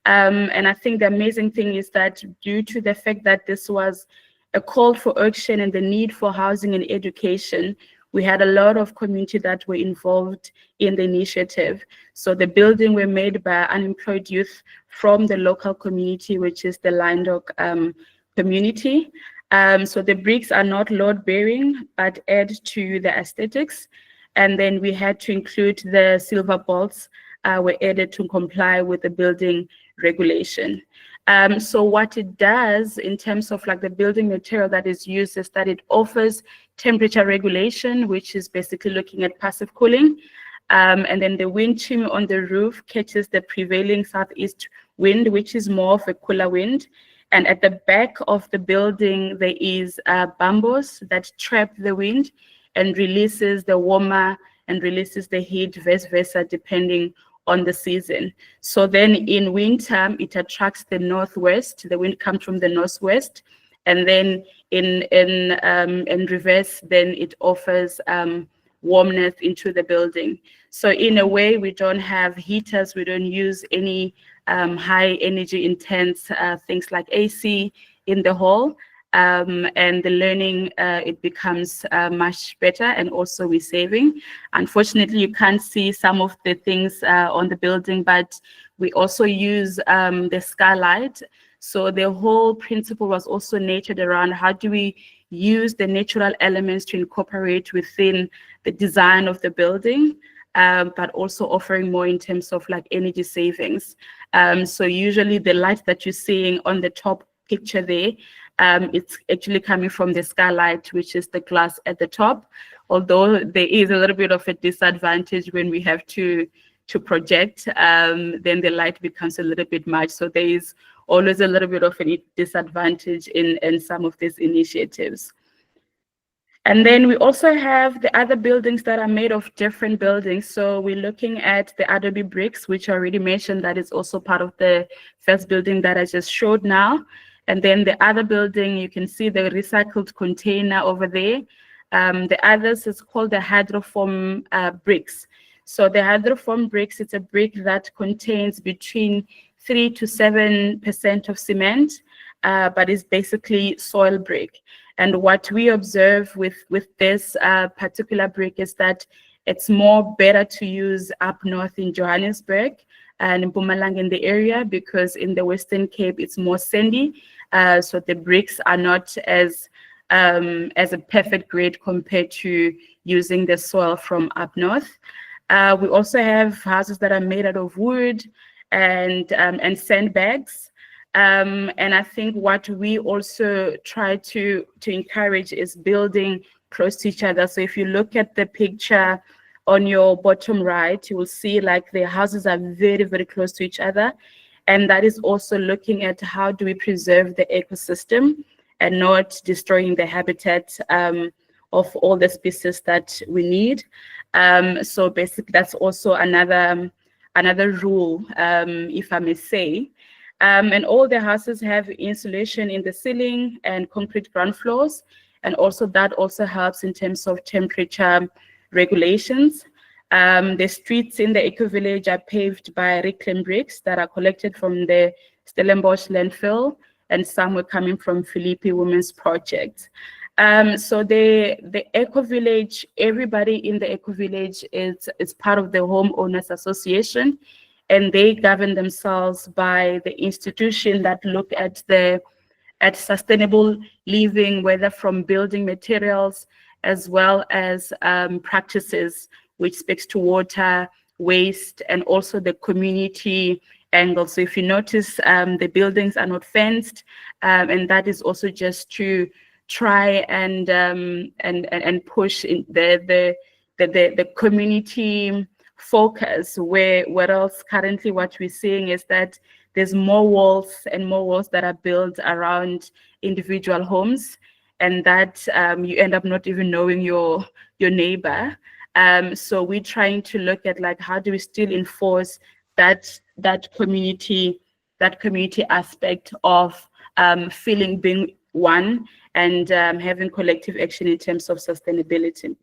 And I think the amazing thing is that due to the fact that this was a call for action and the need for housing and education, we had a lot of community that were involved in the initiative. So the building were made by unemployed youth from the local community, which is the Lyndhoek community. So the bricks are not load-bearing, but add to the aesthetics. And then we had to include the silver bolts were added to comply with the building regulation. So what it does in terms of like the building material that is used is that it offers temperature regulation, which is basically looking at passive cooling. And then the wind chimney on the roof catches the prevailing southeast wind, which is more of a cooler wind. And at the back of the building, there is bamboos that trap the wind and releases the warmer and releases the heat, vice versa, depending on the season. So then in winter, it attracts the northwest. The wind comes from the northwest, and then in reverse, then it offers warmth into the building. So in a way, we don't have heaters. We don't use any high energy intense things like AC in the hall. And the learning, it becomes much better, and also we're saving. Unfortunately, you can't see some of the things on the building, but we also use the skylight. So the whole principle was also natured around how do we use the natural elements to incorporate within the design of the building, but also offering more in terms of like energy savings. So usually the light that you're seeing on the top picture there, it's actually coming from the skylight, which is the glass at the top, although there is a little bit of a disadvantage when we have to project, then the light becomes a little bit much. So there is always a little bit of a disadvantage in some of these initiatives. And then we also have the other buildings that are made of different buildings. So we're looking at the Adobe bricks, which I already mentioned, that is also part of the first building that I just showed now. And then the other building, you can see the recycled container over there. The others is called the hydroform bricks. So the hydroform bricks, it's a brick that contains between 3 to 7% of cement, but it's basically soil brick. And what we observe with this particular brick is that it's more better to use up north in Johannesburg and in Mpumalanga in the area, because in the Western Cape, it's more sandy. So the bricks are not as a perfect grade compared to using the soil from up north. We also have houses that are made out of wood and sandbags. And I think what we also try to encourage is building close to each other. So if you look at the picture on your bottom right, you will see like the houses are very, very close to each other. And that is also looking at how do we preserve the ecosystem and not destroying the habitat of all the species that we need. So basically, that's also another rule, if I may say. And all the houses have insulation in the ceiling and concrete ground floors. And also that also helps in terms of temperature regulations. The streets in the EcoVillage are paved by reclaimed bricks that are collected from the Stellenbosch landfill, and some were coming from Philippi Women's Project. So the EcoVillage, everybody in the EcoVillage is part of the Homeowners Association, and they govern themselves by the institution that look at sustainable living, whether from building materials as well as practices which speaks to water, waste, and also the community angle. So if you notice, the buildings are not fenced, and that is also just to try and push in the community focus, where else currently what we're seeing is that there's more walls and more walls that are built around individual homes, and that you end up not even knowing your neighbor. So we're trying to look at like how do we still enforce that community aspect of feeling being one and having collective action in terms of sustainability.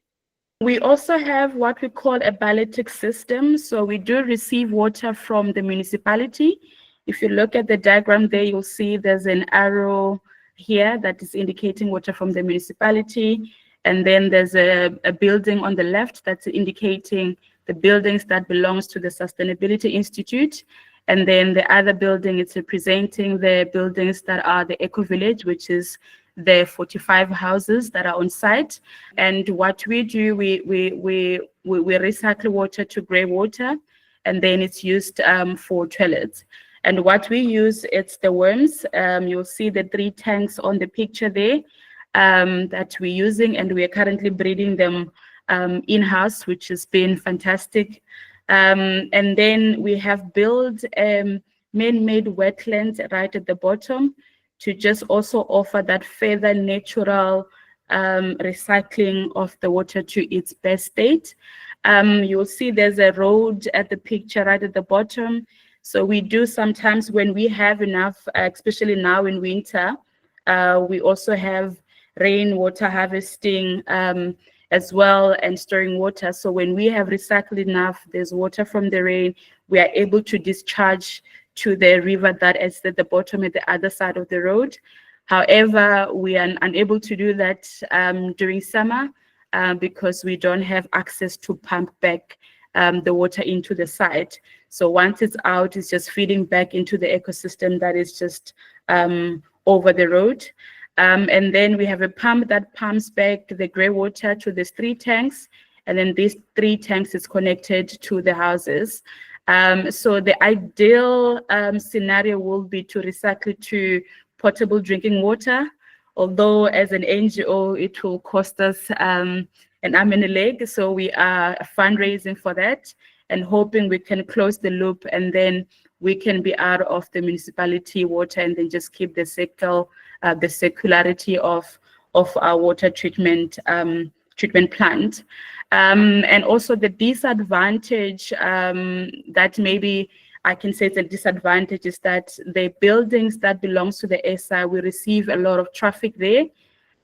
We also have what we call a ballitic system. So we do receive water from the municipality. If you look at the diagram there, you'll see there's an arrow here that is indicating water from the municipality. And then there's a building on the left that's indicating the buildings that belongs to the Sustainability Institute. And then the other building, it's representing the buildings that are the EcoVillage, which is the 45 houses that are on site. And what we do, we recycle water to grey water, and then it's used for toilets. And what we use, it's the worms. You'll see the 3 tanks on the picture there that we're using, and we are currently breeding them in-house, which has been fantastic. And then we have built man-made wetlands right at the bottom to just also offer that further natural recycling of the water to its best state. You'll see there's a road at the picture right at the bottom. So we do sometimes when we have enough, especially now in winter, we also have rainwater harvesting as well and storing water. So when we have recycled enough, there's water from the rain, we are able to discharge to the river that is at the bottom at the other side of the road. However, we are unable to do that during summer because we don't have access to pump back the water into the site. So once it's out, it's just feeding back into the ecosystem that is just over the road. And then we have a pump that pumps back the grey water to these 3 tanks. And then these 3 tanks is connected to the houses. So the ideal scenario will be to recycle to potable drinking water, although as an NGO, it will cost us an arm and a leg. So we are fundraising for that and hoping we can close the loop, and then we can be out of the municipality water and then just keep the circularity of our water treatment plant. And also the disadvantage that maybe I can say it's a disadvantage is that the buildings that belongs to the SI, we receive a lot of traffic there.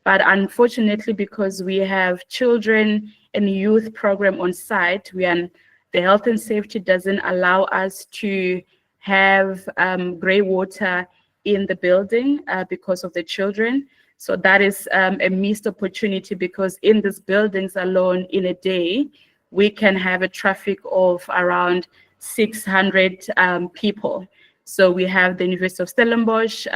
But unfortunately, because we have children and youth program on site, the health and safety doesn't allow us to have grey water in the building because of the children. So that is a missed opportunity, because in these buildings alone in a day, we can have a traffic of around 600 people. So we have the University of Stellenbosch,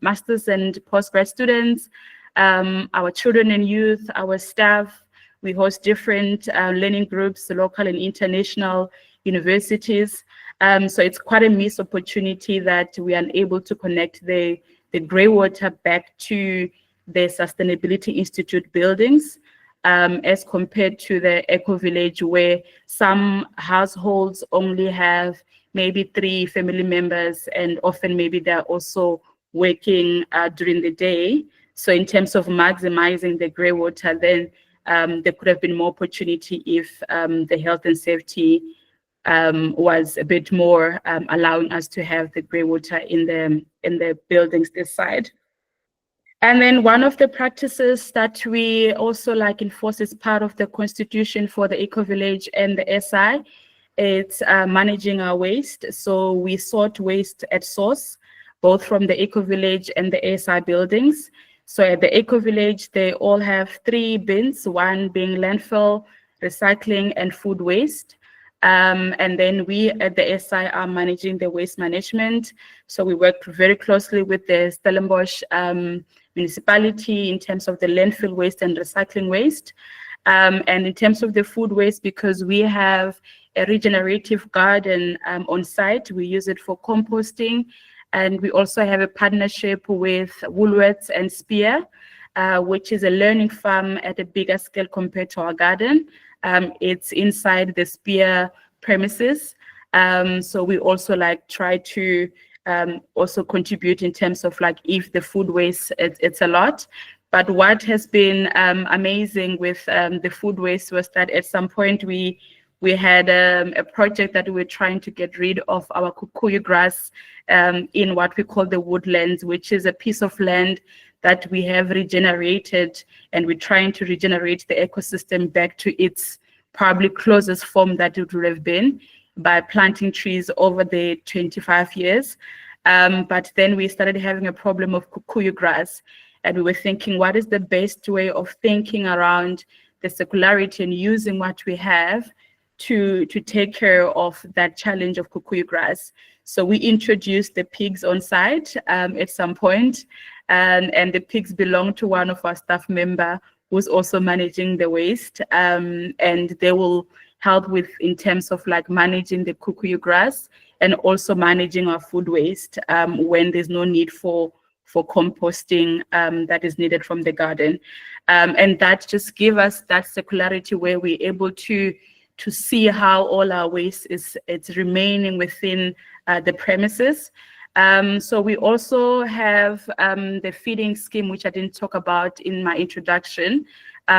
masters and postgrad students, our children and youth, our staff. We host different learning groups, local and international universities. So it's quite a missed opportunity that we are unable to connect the grey water back to the Sustainability Institute buildings, as compared to the EcoVillage, where some households only have maybe 3 family members, and often maybe they're also working during the day. So in terms of maximizing the grey water, then there could have been more opportunity if the health and safety was a bit more allowing us to have the grey water in the buildings this side. And then one of the practices that we also enforce as part of the constitution for the EcoVillage and the SI, it's managing our waste. So we sort waste at source, both from the EcoVillage and the SI buildings. So at the EcoVillage, they all have 3 bins, one being landfill, recycling, and food waste. And then we at the SI are managing the waste management. So we work very closely with the Stellenbosch municipality in terms of the landfill waste and recycling waste. And in terms of the food waste, because we have a regenerative garden on site, we use it for composting. And we also have a partnership with Woolworths and Spear, which is a learning farm at a bigger scale compared to our garden. It's inside the Spear premises. So we also try to also contribute in terms of if the food waste, it's a lot. But what has been amazing with the food waste was that at some point we had a project that we were trying to get rid of our kukuyu grass in what we call the woodlands, which is a piece of land that we have regenerated, and we're trying to regenerate the ecosystem back to its probably closest form that it would have been by planting trees over the 25 years. But then we started having a problem of kukuyu grass, and we were thinking, what is the best way of thinking around the circularity and using what we have to take care of that challenge of kukuyu grass? So we introduced the pigs on site at some point, and the pigs belong to one of our staff member who's also managing the waste, and they will help with in terms of managing the kukuyu grass and also managing our food waste when there's no need for composting that is needed from the garden. And that just give us that circularity where we're able to see how all our waste it's remaining within the premises. So we also have the feeding scheme, which I didn't talk about in my introduction,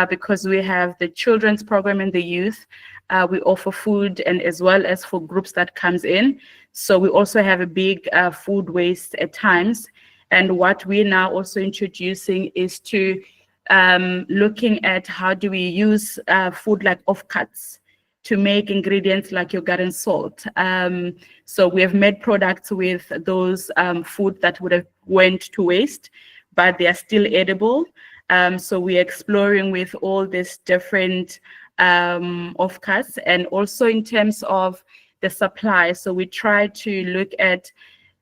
because we have the children's program and the youth. We offer food, and as well as for groups that comes in. So we also have a big food waste at times. And what we're now also introducing is to looking at how do we use food like offcuts to make ingredients like your garden salt. So we have made products with those food that would have went to waste, but they are still edible. So we're exploring with all these different offcuts, and also in terms of the supply. So we try to look at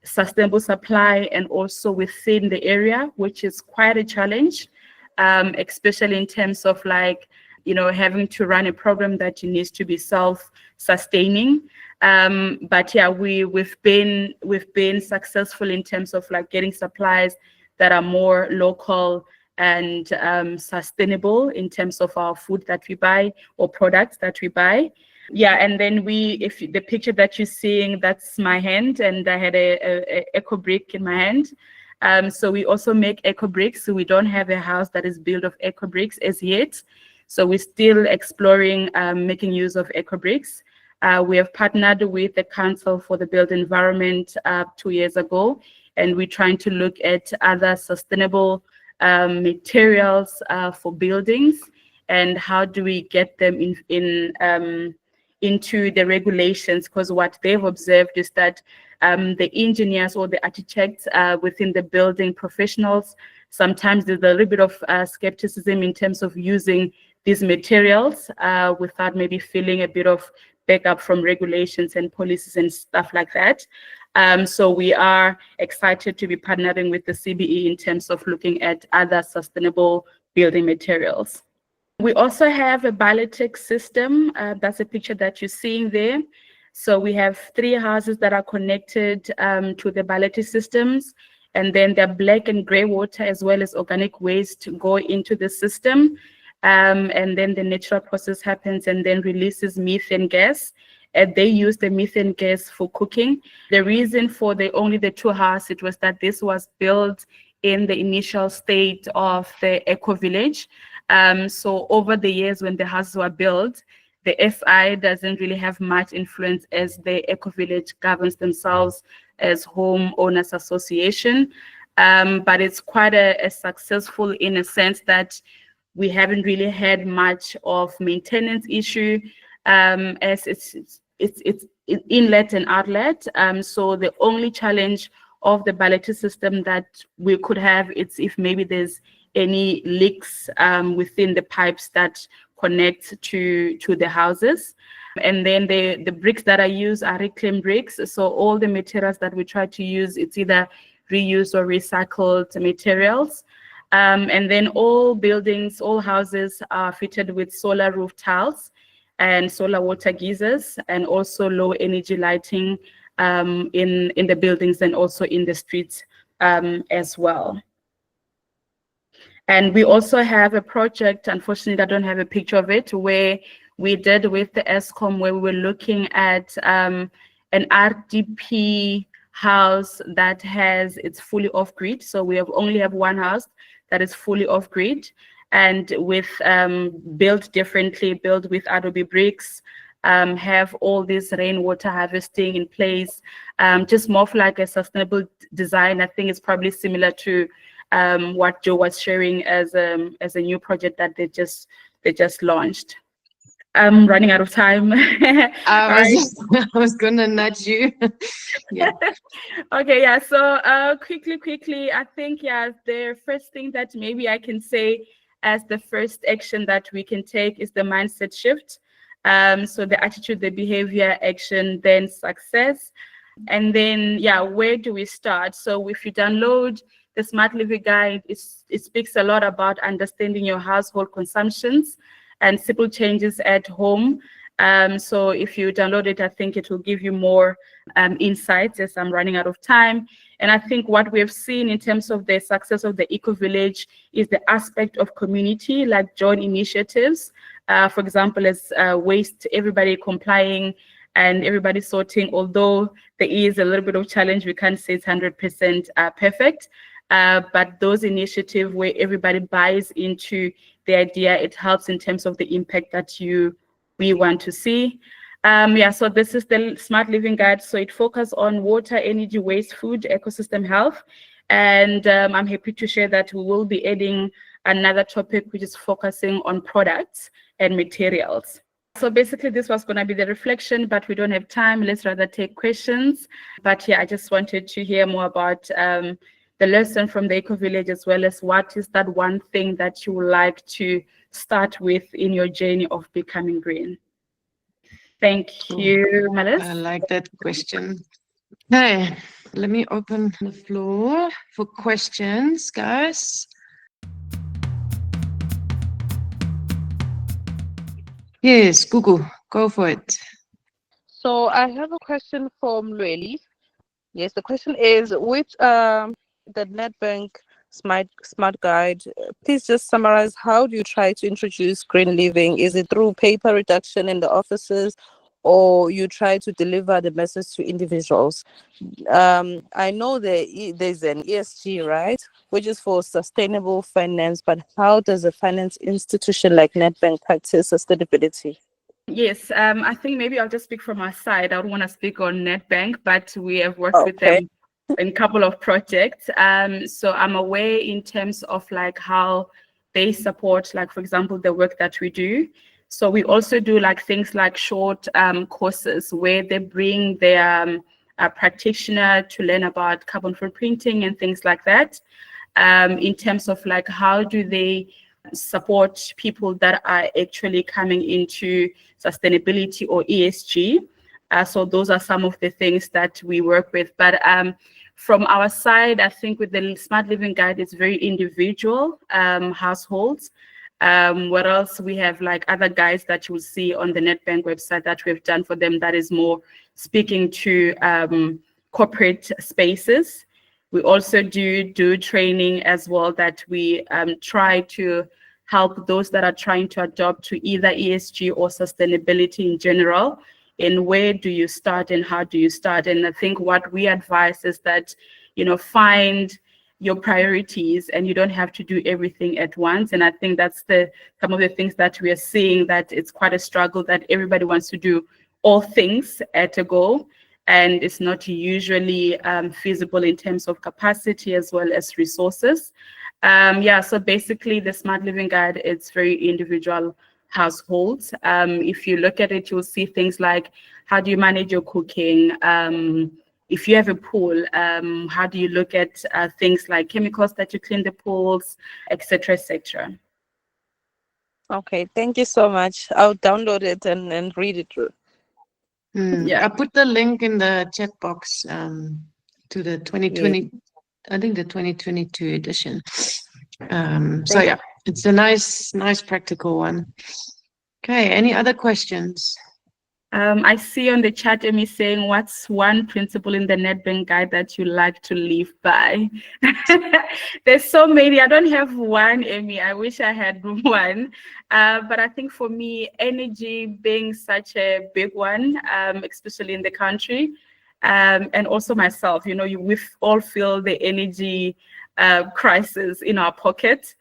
sustainable supply and also within the area, which is quite a challenge, especially in terms of like, you know, having to run a program that needs to be self-sustaining. But yeah, we've been successful in terms of like getting supplies that are more local and sustainable in terms of our food that we buy or products that we buy. Yeah, and then if the picture that you're seeing, that's my hand, and I had a eco brick in my hand. So we also make eco bricks. So we don't have a house that is built of eco bricks as yet. So we're still exploring making use of eco bricks. We have partnered with the Council for the Built Environment 2 years ago, and we're trying to look at other sustainable materials for buildings, and how do we get them into the regulations, because what they've observed is that the engineers or the architects within the building professionals, sometimes there's a little bit of skepticism in terms of using these materials without maybe feeling a bit of backup from regulations and policies and stuff like that. So we are excited to be partnering with the CBE in terms of looking at other sustainable building materials. We also have a biotech system. That's a picture that you're seeing there. So we have 3 houses that are connected to the biotech systems, and then the black and gray water as well as organic waste go into the system. And then the natural process happens and then releases methane gas. And they use the methane gas for cooking. The reason for only the 2 houses, it was that this was built in the initial state of the EcoVillage. So over the years when the houses were built, the FI doesn't really have much influence as the EcoVillage governs themselves as homeowners association. But it's quite a successful in a sense that we haven't really had much of maintenance issue as it's inlet and outlet. So the only challenge of the bilateral system that we could have, it's if maybe there's any leaks within the pipes that connect to the houses. And then the bricks that I use are reclaimed bricks. So all the materials that we try to use, it's either reused or recycled materials. And then all buildings, all houses are fitted with solar roof tiles and solar water geysers, and also low energy lighting in the buildings and also in the streets as well. And we also have a project, unfortunately I don't have a picture of it, where we did with the ESCOM, where we were looking at an RDP house that it's fully off-grid. So we only have 1 house that is fully off-grid, and with built differently, built with Adobe bricks, have all this rainwater harvesting in place, just more of like a sustainable design. I think it's probably similar to what Joe was sharing as a new project that they just launched. I'm running out of time. I was gonna nudge you. Yeah. Okay, yeah. So quickly, I think, yeah, the first thing that maybe I can say as the first action that we can take is the mindset shift. So the attitude, the behavior, action, then success. And then, yeah, where do we start? So if you download the Smart Living Guide, it speaks a lot about understanding your household consumptions and simple changes at home. So if you download it, I think it will give you more insights, as I'm running out of time. And I think what we have seen in terms of the success of the EcoVillage is the aspect of community, like joint initiatives. For example, as waste, everybody complying and everybody sorting, although there is a little bit of challenge, we can't say it's 100% perfect. But those initiatives where everybody buys into the idea, it helps in terms of the impact that we want to see. So this is the Smart Living Guide. So it focuses on water, energy, waste, food, ecosystem health. And I'm happy to share that we will be adding another topic, which is focusing on products and materials. So basically, this was going to be the reflection, but we don't have time. Let's rather take questions. But yeah, I just wanted to hear more about the lesson from the EcoVillage, as well as what is that one thing that you would like to start with in your journey of becoming green. Thank you, Melis. I like that question. Okay, let me open the floor for questions, guys. Yes, Google, go for it. So I have a question for Mulweli. Yes, the question is, with the Nedbank Smart Guide, please just summarize, how do you try to introduce green living? Is it through paper reduction in the offices, or you try to deliver the message to individuals? I know there's an ESG, right, which is for sustainable finance, but how does a finance institution like Nedbank practice sustainability? Yes, I think maybe I'll just speak from our side. I don't want to speak on Nedbank, but we have worked with them in a couple of projects. So I'm aware in terms of like how they support, like, for example, the work that we do. So we also do like things like short courses where they bring their practitioner to learn about carbon footprinting and things like that. In terms of like how do they support people that are actually coming into sustainability or ESG. So those are some of the things that we work with. But from our side, I think with the Smart Living Guide, it's very individual households. What else? We have like other guides that you will see on the Nedbank website that we've done for them that is more speaking to corporate spaces. We also do training as well that we try to help those that are trying to adopt to either ESG or sustainability in general. And where do you start and how do you start? And I think what we advise is that, find your priorities and you don't have to do everything at once. And I think that's some of the things that we are seeing, that it's quite a struggle that everybody wants to do all things at a go. And it's not usually feasible in terms of capacity as well as resources. So basically the Smart Living Guide, it's very individual households. If you look at it, you'll see things like, how do you manage your cooking? If you have a pool, how do you look at things like chemicals that you clean the pools, etc., etc. Okay, thank you so much. I'll download it and read it through. I put the link in the chat box to the 2020, I think the 2022 edition. So yeah, it's a nice practical one. Okay, any other questions? I see on the chat, Amy saying, what's one principle in the Nedbank Guide that you like to live by? There's so many. I don't have one, Amy. I wish I had one. But I think for me, energy being such a big one, especially in the country, and also myself, we all feel the energy crisis in our pocket.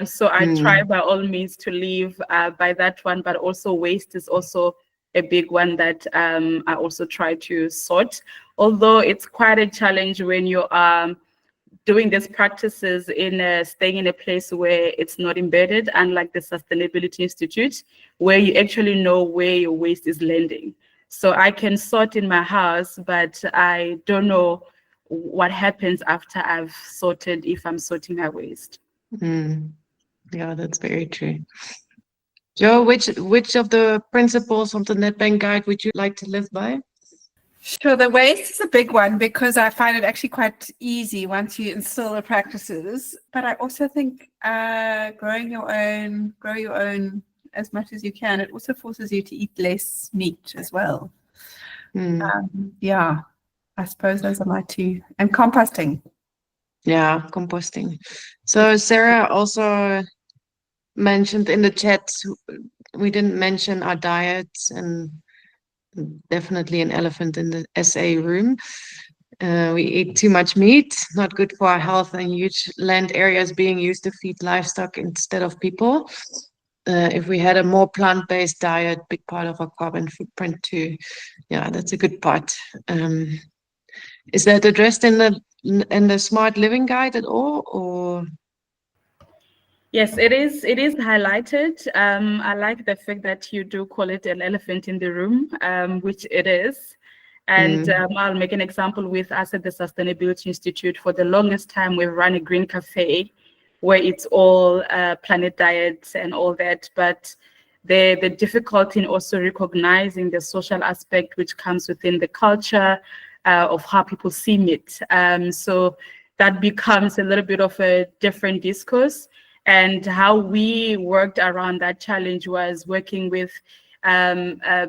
So I try by all means to live by that one, but also waste is also a big one that I also try to sort. Although it's quite a challenge when you are doing these practices staying in a place where it's not embedded, unlike the Sustainability Institute, where you actually know where your waste is landing. So I can sort in my house, but I don't know what happens after I've sorted, if I'm sorting my waste. Yeah, that's very true. Joe, which of the principles of the Nedbank Guide would you like to live by? Sure, the waste is a big one because I find it actually quite easy once you instill the practices. But I also think grow your own as much as you can. It also forces you to eat less meat as well. I suppose those are my two. And composting. Yeah, composting. So Sarah also mentioned in the chat, we didn't mention our diets, and definitely an elephant in the SA room. We eat too much meat, not good for our health, and huge land areas being used to feed livestock instead of people. If we had a more plant-based diet, big part of our carbon footprint too. Yeah, that's a good part. Is that addressed in the Smart Living Guide at all, or? Yes, it is. It is highlighted. I like the fact that you do call it an elephant in the room, which it is. And I'll make an example with us at the Sustainability Institute. For the longest time, we've run a green cafe where it's all planet diets and all that. But the difficulty in also recognizing the social aspect which comes within the culture of how people see meat. So that becomes a little bit of a different discourse. And how we worked around that challenge was working with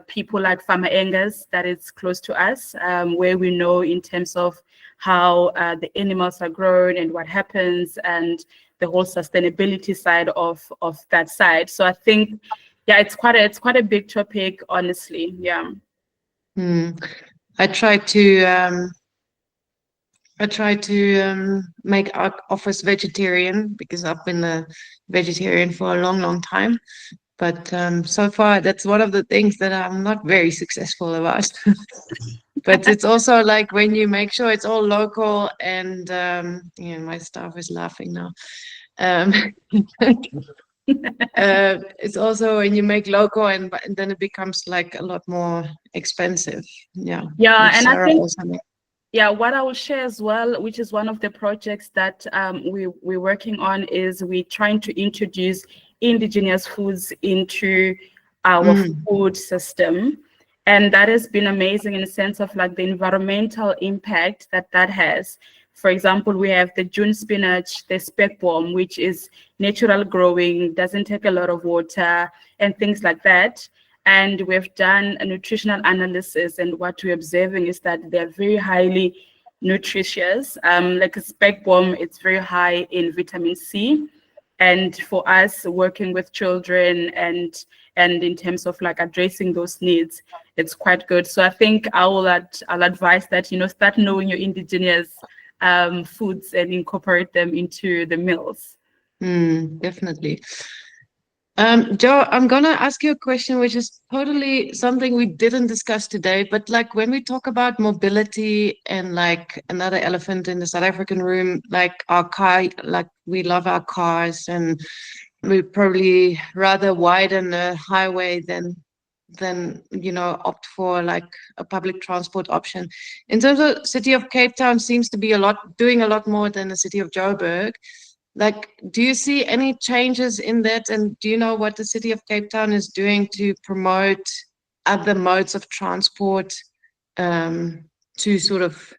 people like Farmer Engers, that is close to us, where we know in terms of how the animals are grown and what happens, and the whole sustainability side of that side. So I think, yeah, it's quite a big topic, honestly. Yeah. I try to make our office vegetarian because I've been a vegetarian for a long time. But so far, that's one of the things that I'm not very successful about. But it's also like when you make sure it's all local, and my staff is laughing now. It's also when you make local, and then it becomes like a lot more expensive. Yeah. Yeah, and Sarah I think. also Yeah, what I will share as well, which is one of the projects that we're working on, is we're trying to introduce indigenous foods into our food system. And that has been amazing in the sense of like the environmental impact that has. For example, we have the June spinach, the speckworm, which is natural growing, doesn't take a lot of water and things like that. And we've done a nutritional analysis, and what we're observing is that they're very highly nutritious. Like a speckworm, it's very high in vitamin C. And for us working with children and in terms of like addressing those needs, it's quite good. So I think I'll advise that, start knowing your indigenous foods and incorporate them into the meals. Definitely. Joe, I'm gonna ask you a question, which is totally something we didn't discuss today, but like when we talk about mobility and like another elephant in the South African room, like our car, like we love our cars, and we probably rather widen a highway than opt for like a public transport option. In terms of City of Cape Town, seems to be doing a lot more than the City of Joburg. Like, do you see any changes in that? And do you know what the City of Cape Town is doing to promote other modes of transport to sort of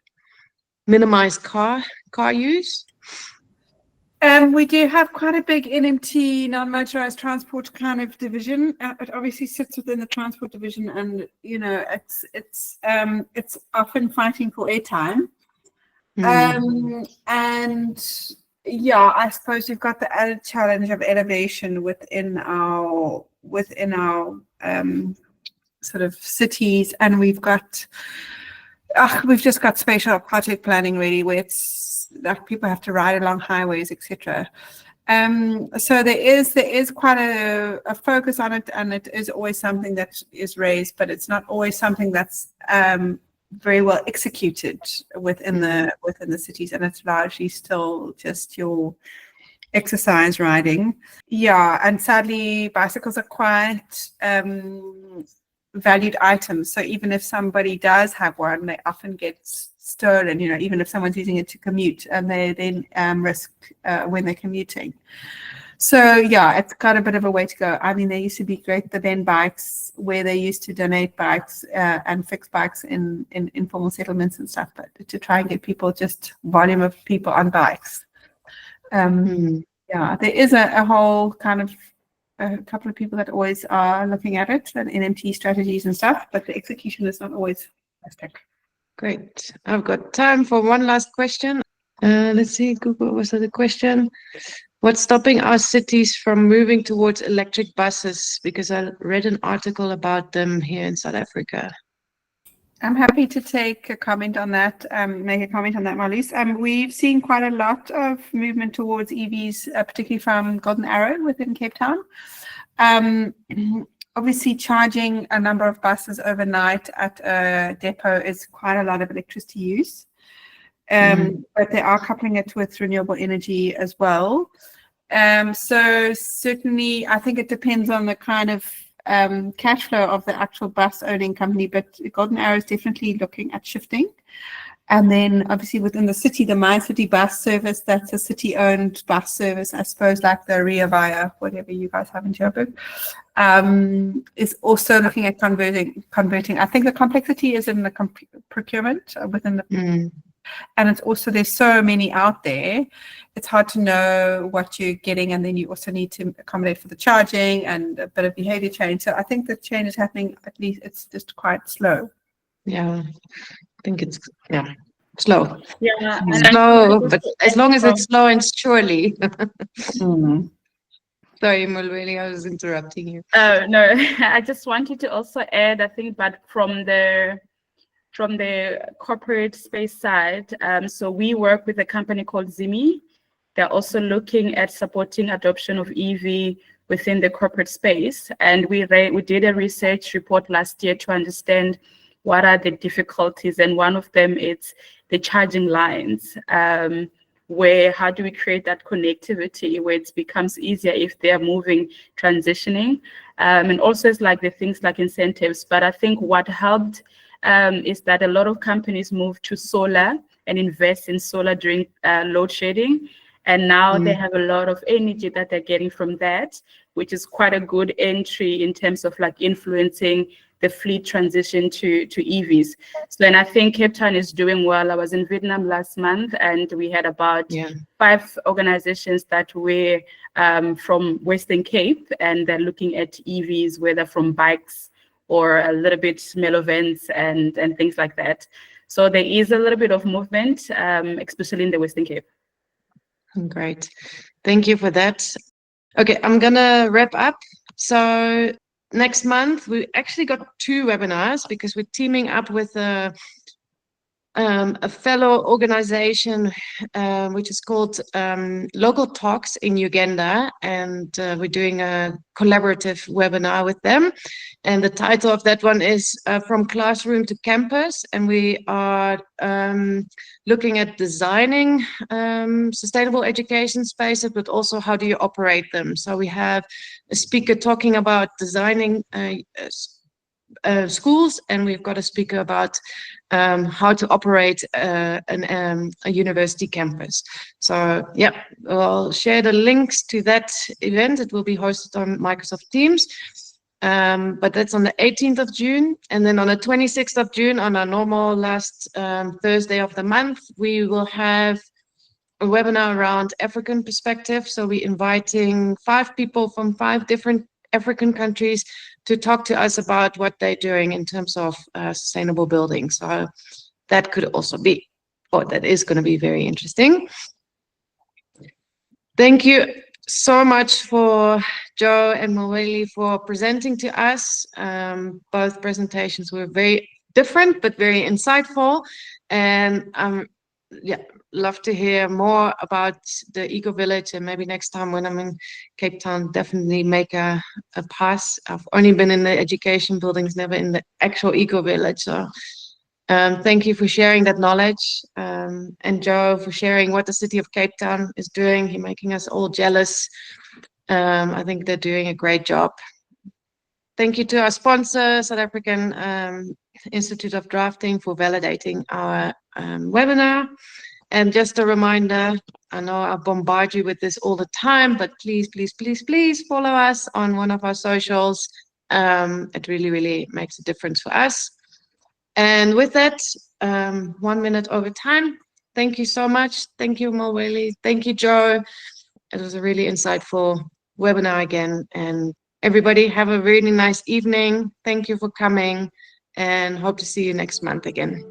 minimize car use? We do have quite a big NMT, non-motorized transport kind of division. It obviously sits within the transport division, and it's often fighting for airtime. And yeah, I suppose you've got the added challenge of innovation within our sort of cities, and we've just got spatial aquatic planning really, where it's like people have to ride along highways, etc. So there is quite a focus on it, and it is always something that is raised, but it's not always something that's very well executed within the cities, and it's largely still just your exercise riding. Yeah, and sadly bicycles are quite valued items, so even if somebody does have one, they often get stolen, even if someone's using it to commute, and they then risk when they're commuting. So yeah, it's got a bit of a way to go. I mean, there used to be great the then bikes, where they used to donate bikes and fix bikes in informal settlements and stuff, but to try and get people, just volume of people on bikes. Yeah, there is a whole kind of a couple of people that always are looking at it, and NMT strategies and stuff, but the execution is not always fantastic. Great. I've got time for one last question. Let's see, Google, was that a question? What's stopping our cities from moving towards electric buses? Because I read an article about them here in South Africa. I'm happy to take a comment on that, make a comment on that, Marlies. We've seen quite a lot of movement towards EVs, particularly from Golden Arrow within Cape Town. Obviously, charging a number of buses overnight at a depot is quite a lot of electricity use. But they are coupling it with renewable energy as well. So certainly, I think it depends on the kind of cash flow of the actual bus owning company, but Golden Arrow is definitely looking at shifting. And then obviously within the city, the My City bus service, that's a city-owned bus service, I suppose, like the Ria Via, whatever you guys have in Joburg, is also looking at converting. I think the complexity is in the procurement within the and it's also, there's so many out there, it's hard to know what you're getting, and then you also need to accommodate for the charging and a bit of behavior change. So I think the change is happening, at least it's just quite slow. Yeah, I think it's slow. Yeah, Slow, but as long as it's slow and surely. Sorry, Mulweli, I was interrupting you. Oh no, I just wanted to also add, I think, but from the corporate space side, so we work with a company called Zimi. They're also looking at supporting adoption of EV within the corporate space. And we did a research report last year to understand what are the difficulties. And one of them is the charging lines, where how do we create that connectivity where it becomes easier if they're moving, transitioning. And also it's like the things like incentives. But I think what helped is that a lot of companies moved to solar and invest in solar during load shedding. And now they have a lot of energy that they're getting from that, which is quite a good entry in terms of like influencing the fleet transition to EVs. So then I think Cape Town is doing well. I was in Vietnam last month and we had about 5 organizations that were from Western Cape, and they're looking at EVs, whether from bikes or a little bit mellow vans and things like that. So there is a little bit of movement, especially in the Western Cape. Great. Thank you for that. Okay, I'm going to wrap up. So next month, we actually got 2 webinars because we're teaming up with a fellow organization which is called Local Talks in Uganda, and we're doing a collaborative webinar with them. And the title of that one is From Classroom to Campus, and we are looking at designing sustainable education spaces, but also how do you operate them. So we have a speaker talking about designing schools, and we've got a speaker about how to operate a university campus. So yeah, I'll share the links to that event. It will be hosted on Microsoft Teams, but that's on the 18th of June. And then on the 26th of June, on our normal last Thursday of the month, we will have a webinar around African perspective. So we're inviting 5 people from 5 different African countries to talk to us about what they're doing in terms of sustainable building. So that could also be, or that is going to be very interesting. Thank you so much for Joe and Mulweli for presenting to us. Both presentations were very different, but very insightful. And love to hear more about the EcoVillage, and maybe next time when I'm in Cape Town, definitely make a pass. I've only been in the education buildings, never in the actual EcoVillage. So thank you for sharing that knowledge, and Joe for sharing what the city of Cape Town is doing. You're making us all jealous. I think they're doing a great job. Thank you to our sponsor, South African Institute of Drafting, for validating our webinar. And just a reminder, I know I bombard you with this all the time, but please, please, please, please follow us on one of our socials. It really, really makes a difference for us. And with that, 1 minute over time. Thank you so much. Thank you, Mulweli. Thank you, Joe. It was a really insightful webinar again. And everybody have a really nice evening. Thank you for coming, and hope to see you next month again.